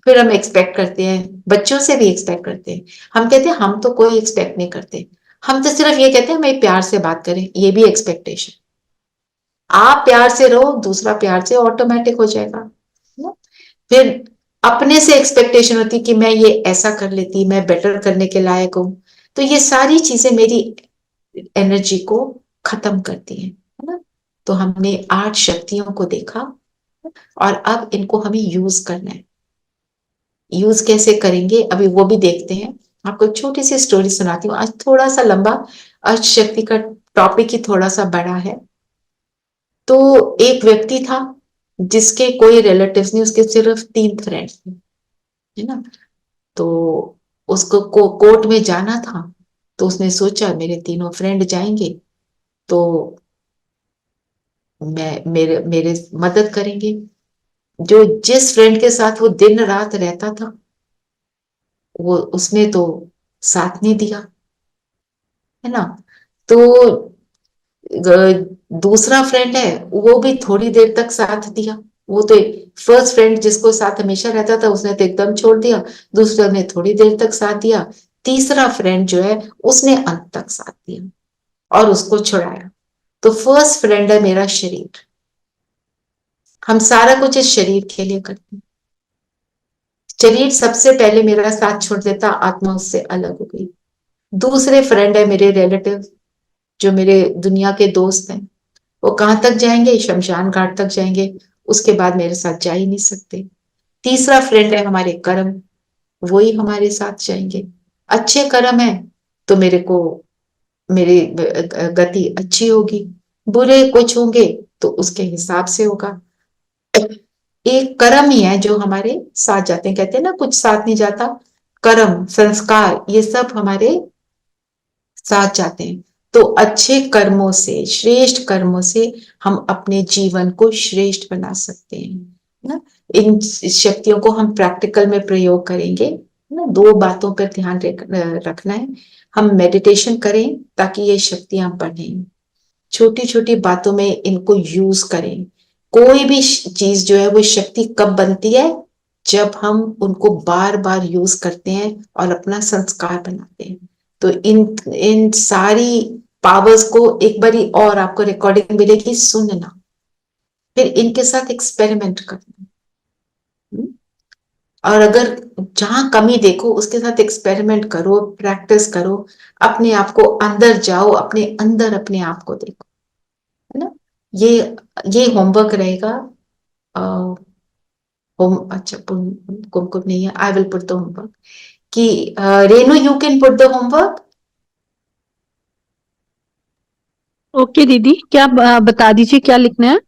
फिर हम एक्सपेक्ट करते हैं, बच्चों से भी एक्सपेक्ट करते हैं। हम कहते हैं हम तो कोई एक्सपेक्ट नहीं करते, हम तो सिर्फ ये कहते हैं हमें प्यार से बात करें, ये भी एक्सपेक्टेशन। आप प्यार से रहो, दूसरा प्यार से ऑटोमेटिक हो जाएगा, है ना? फिर अपने से एक्सपेक्टेशन होती कि मैं ये ऐसा कर लेती, मैं बेटर करने के लायक हूं, तो ये सारी चीजें मेरी एनर्जी को खत्म करती है ना? तो हमने 8 शक्तियों को देखा, और अब इनको हमें यूज करना है। यूज कैसे करेंगे अभी वो भी देखते हैं। आपको एक छोटी सी स्टोरी सुनाती हूँ, आज थोड़ा सा लंबा, अर्थ शक्ति का टॉपिक ही थोड़ा सा बड़ा है। तो एक व्यक्ति था जिसके कोई रिलेटिव्स नहीं, उसके सिर्फ 3 फ्रेंड्स थे, है ना? तो उसको कोर्ट में जाना था, तो उसने सोचा मेरे तीनों फ्रेंड जाएंगे तो मैं मेरे मेरे मदद करेंगे। जो जिस फ्रेंड के साथ वो दिन रात रहता था, वो उसने तो साथ नहीं दिया, है ना? तो दूसरा फ्रेंड है, वो भी थोड़ी देर तक साथ दिया। वो तो फर्स्ट फ्रेंड जिसको साथ हमेशा रहता था, उसने तो एकदम छोड़ दिया। दूसरा ने थोड़ी देर तक साथ दिया। तीसरा फ्रेंड जो है, उसने अंत तक साथ दिया और उसको छुड़ाया। तो फर्स्ट फ्रेंड है मेरा शरीर। हम सारा कुछ इस शरीर के लिए करते हैं। शरीर सबसे पहले मेरा साथ छोड़ देता, आत्मा उससे अलग हो गई। दूसरे फ्रेंड है मेरे रिलेटिव, जो मेरे दुनिया के दोस्त हैं। वो कहां तक जाएंगे? शमशान घाट तक जाएंगे, उसके बाद मेरे साथ जा ही नहीं सकते। तीसरा फ्रेंड है हमारे कर्म, वही हमारे साथ जाएंगे। अच्छे कर्म है तो मेरी गति अच्छी होगी, बुरे कुछ होंगे तो उसके हिसाब से होगा। एक कर्म ही है जो हमारे साथ जाते हैं। कहते हैं ना कुछ साथ नहीं जाता, कर्म संस्कार ये सब हमारे साथ जाते हैं। तो अच्छे कर्मों से, श्रेष्ठ कर्मों से हम अपने जीवन को श्रेष्ठ बना सकते हैं, ना? इन शक्तियों को हम प्रैक्टिकल में प्रयोग करेंगे, ना? 2 बातों पर ध्यान रखना है। हम मेडिटेशन करें ताकि ये शक्तियां बढ़ें। छोटी छोटी बातों में इनको यूज करें। कोई भी चीज जो है वो शक्ति कब बनती है? जब हम उनको बार बार यूज करते हैं और अपना संस्कार बनाते हैं। तो इन इन सारी पावर्स को एक बारी और आपको रिकॉर्डिंग मिलेगी, सुनना, फिर इनके साथ एक्सपेरिमेंट करना। और अगर जहां कमी देखो उसके साथ एक्सपेरिमेंट करो, प्रैक्टिस करो, अपने आप को अंदर जाओ, अपने अंदर अपने आप को देखो, है ना? ये ये होमवर्क रहेगा। होम अच्छा कुमकुम नहीं है, I will put the homework कि Renu you can put the homework. Okay दीदी, क्या बता दीजिए क्या लिखना है।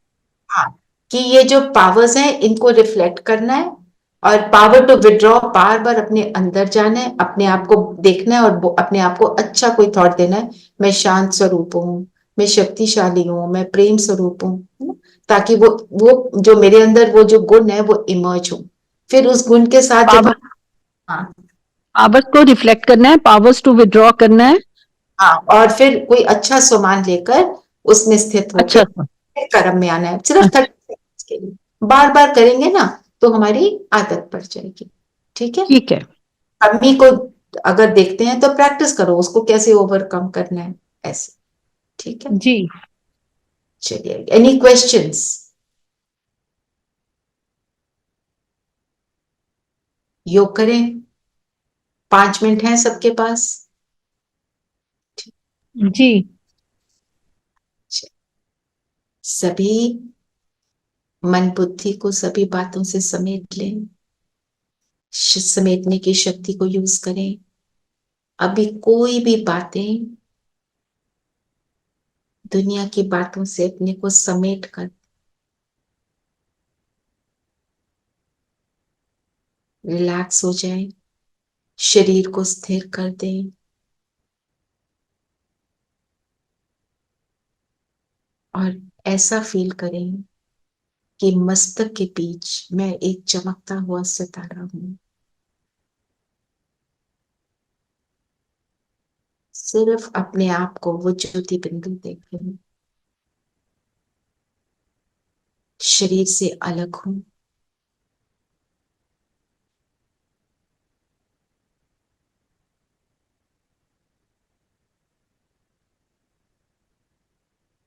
हाँ, कि ये जो पावर्स हैं इनको रिफ्लेक्ट करना है, और पावर टू विड्रॉ बार बार अपने अंदर जाना है, अपने आप को देखना है, और अपने आप को अच्छा कोई थॉट देना है। मैं शांत स्वरूप हूँ, मैं शक्तिशाली हूँ, मैं प्रेम स्वरूप हूँ, है ना? ताकि वो जो मेरे अंदर वो जो गुण है वो इमर्ज हो। फिर उस गुण के साथ जब पावर, हाँ पावर्स को रिफ्लेक्ट करना है, पावर्स टू विड्रॉ करना है। हाँ, और फिर कोई अच्छा सामान लेकर उसमें स्थित होके अच्छा अच्छा। कर्म में आना है, सिर्फ अच्छा, 30 सेकंड्स के लिए। बार बार करेंगे ना तो हमारी आदत पड़ जाएगी। ठीक है। ठीक है। कमी को अगर देखते हैं तो प्रैक्टिस करो उसको कैसे ओवरकम करना है, ऐसे। ठीक है। जी। चलिए, एनी क्वेश्चंस? योग करें, 5 मिनट है सबके पास। जी। सभी मन बुद्धि को सभी बातों से समेट लें, समेटने की शक्ति को यूज करें। अभी कोई भी बातें दुनिया की बातों से अपने को समेट कर रिलैक्स हो जाए, शरीर को स्थिर कर दें, और ऐसा फील करें कि मस्तक के बीच मैं एक चमकता हुआ सितारा हूं। सिर्फ अपने आप को वो ज्योति बिंदु देखें, शरीर से अलग हूं।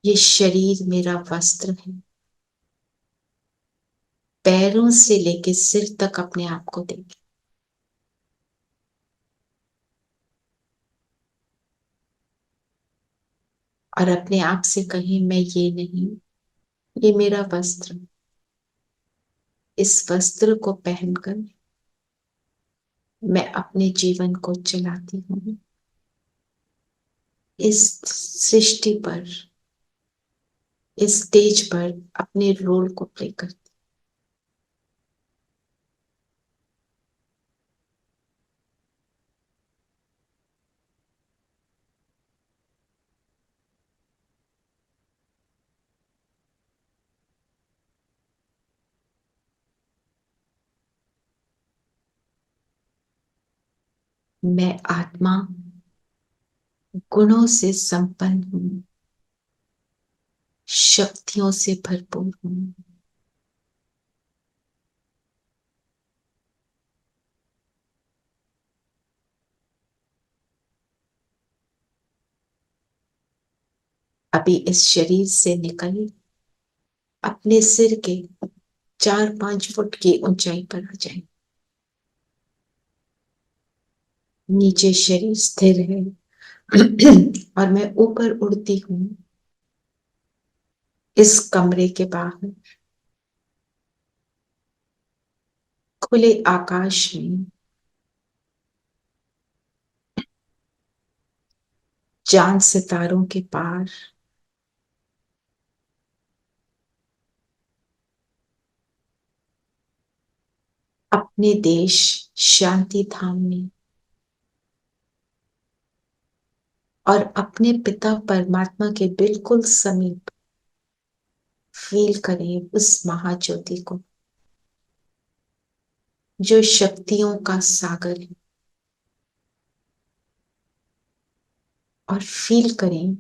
ये शरीर मेरा वस्त्र है। पैरों से लेके सिर तक अपने आप को देखें, और अपने आप से कहें, मैं ये नहीं, ये मेरा वस्त्र। इस वस्त्र को पहनकर मैं अपने जीवन को चलाती हूँ, इस सृष्टि पर, इस स्टेज पर अपने रोल को प्ले करती। मैं आत्मा गुणों से संपन्न हूँ, शक्तियों से भरपूर हूँ। अभी इस शरीर से निकल अपने सिर के 4-5 फुट की ऊंचाई पर आ जाए। नीचे शरीर स्थिर है और मैं ऊपर उड़ती हूँ इस कमरे के बाहर, खुले आकाश में, चांद सितारों के पार, अपने देश शांति धाम में, और अपने पिता परमात्मा के बिल्कुल समीप फील करें उस महाज्योति को जो शक्तियों का सागर है, और फील करें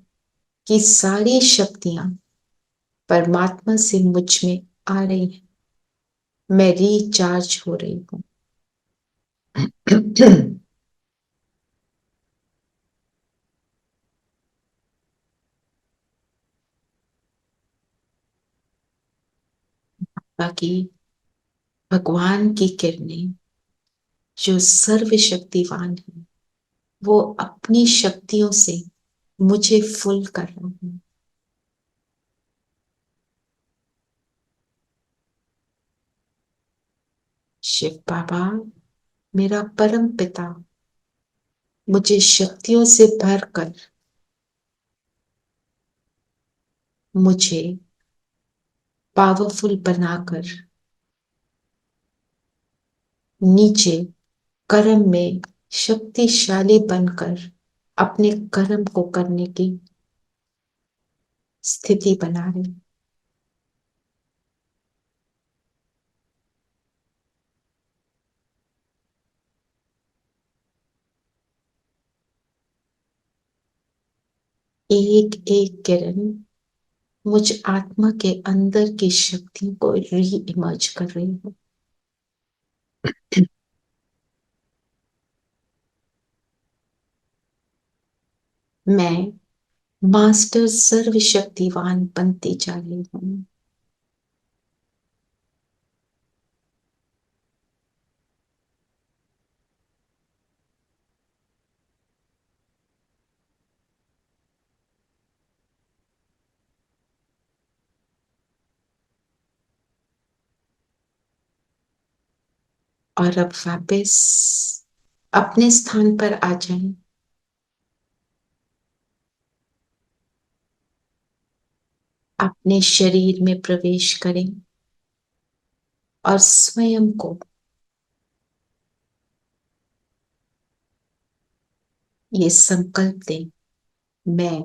कि सारी शक्तियां परमात्मा से मुझ में आ रही हैं। मैं रिचार्ज हो रही हूं। बाकी भगवान की किरणें जो सर्वशक्तिवान है, वो अपनी शक्तियों से मुझे फुल कर रहा हूं। शिव बाबा, मेरा परम पिता, मुझे शक्तियों से भरकर मुझे पावरफुल बनाकर नीचे कर्म में शक्तिशाली बनकर अपने कर्म को करने की स्थिति बना रहे। एक एक किरण मुझ आत्मा के अंदर की शक्ति को री इमर्ज कर रही है। मैं मास्टर सर्वशक्तिवान बनती जा रही हूँ। और अब वापस अपने स्थान पर आ जाएं। अपने शरीर में प्रवेश करें और स्वयं को ये संकल्प दें, मैं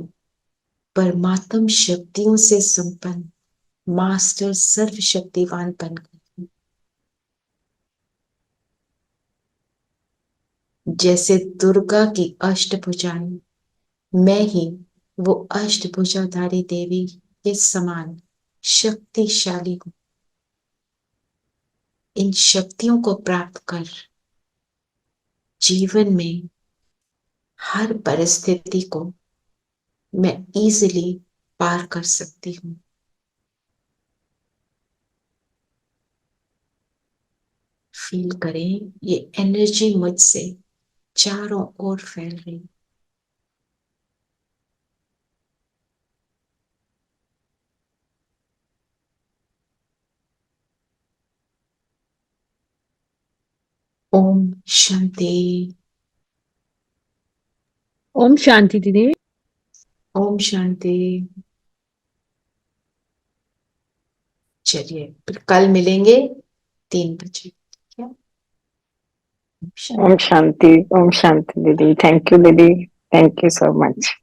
परमात्म शक्तियों से संपन्न मास्टर सर्वशक्तिवान बनकर जैसे दुर्गा की अष्टभुजाएं, मैं ही वो अष्टभुजाधारी देवी के समान शक्तिशाली हूं। इन शक्तियों को प्राप्त कर जीवन में हर परिस्थिति को मैं इजीली पार कर सकती हूँ। फील करें ये एनर्जी मुझसे चारों ओर फैल रही। ओम शांति। ओम शांति दीदी। ओम शांति। चलिए फिर कल मिलेंगे 3 बजे। ठीक है? ओम शांति। ओम शांति दीदी। थैंक यू दीदी। Thank you so much.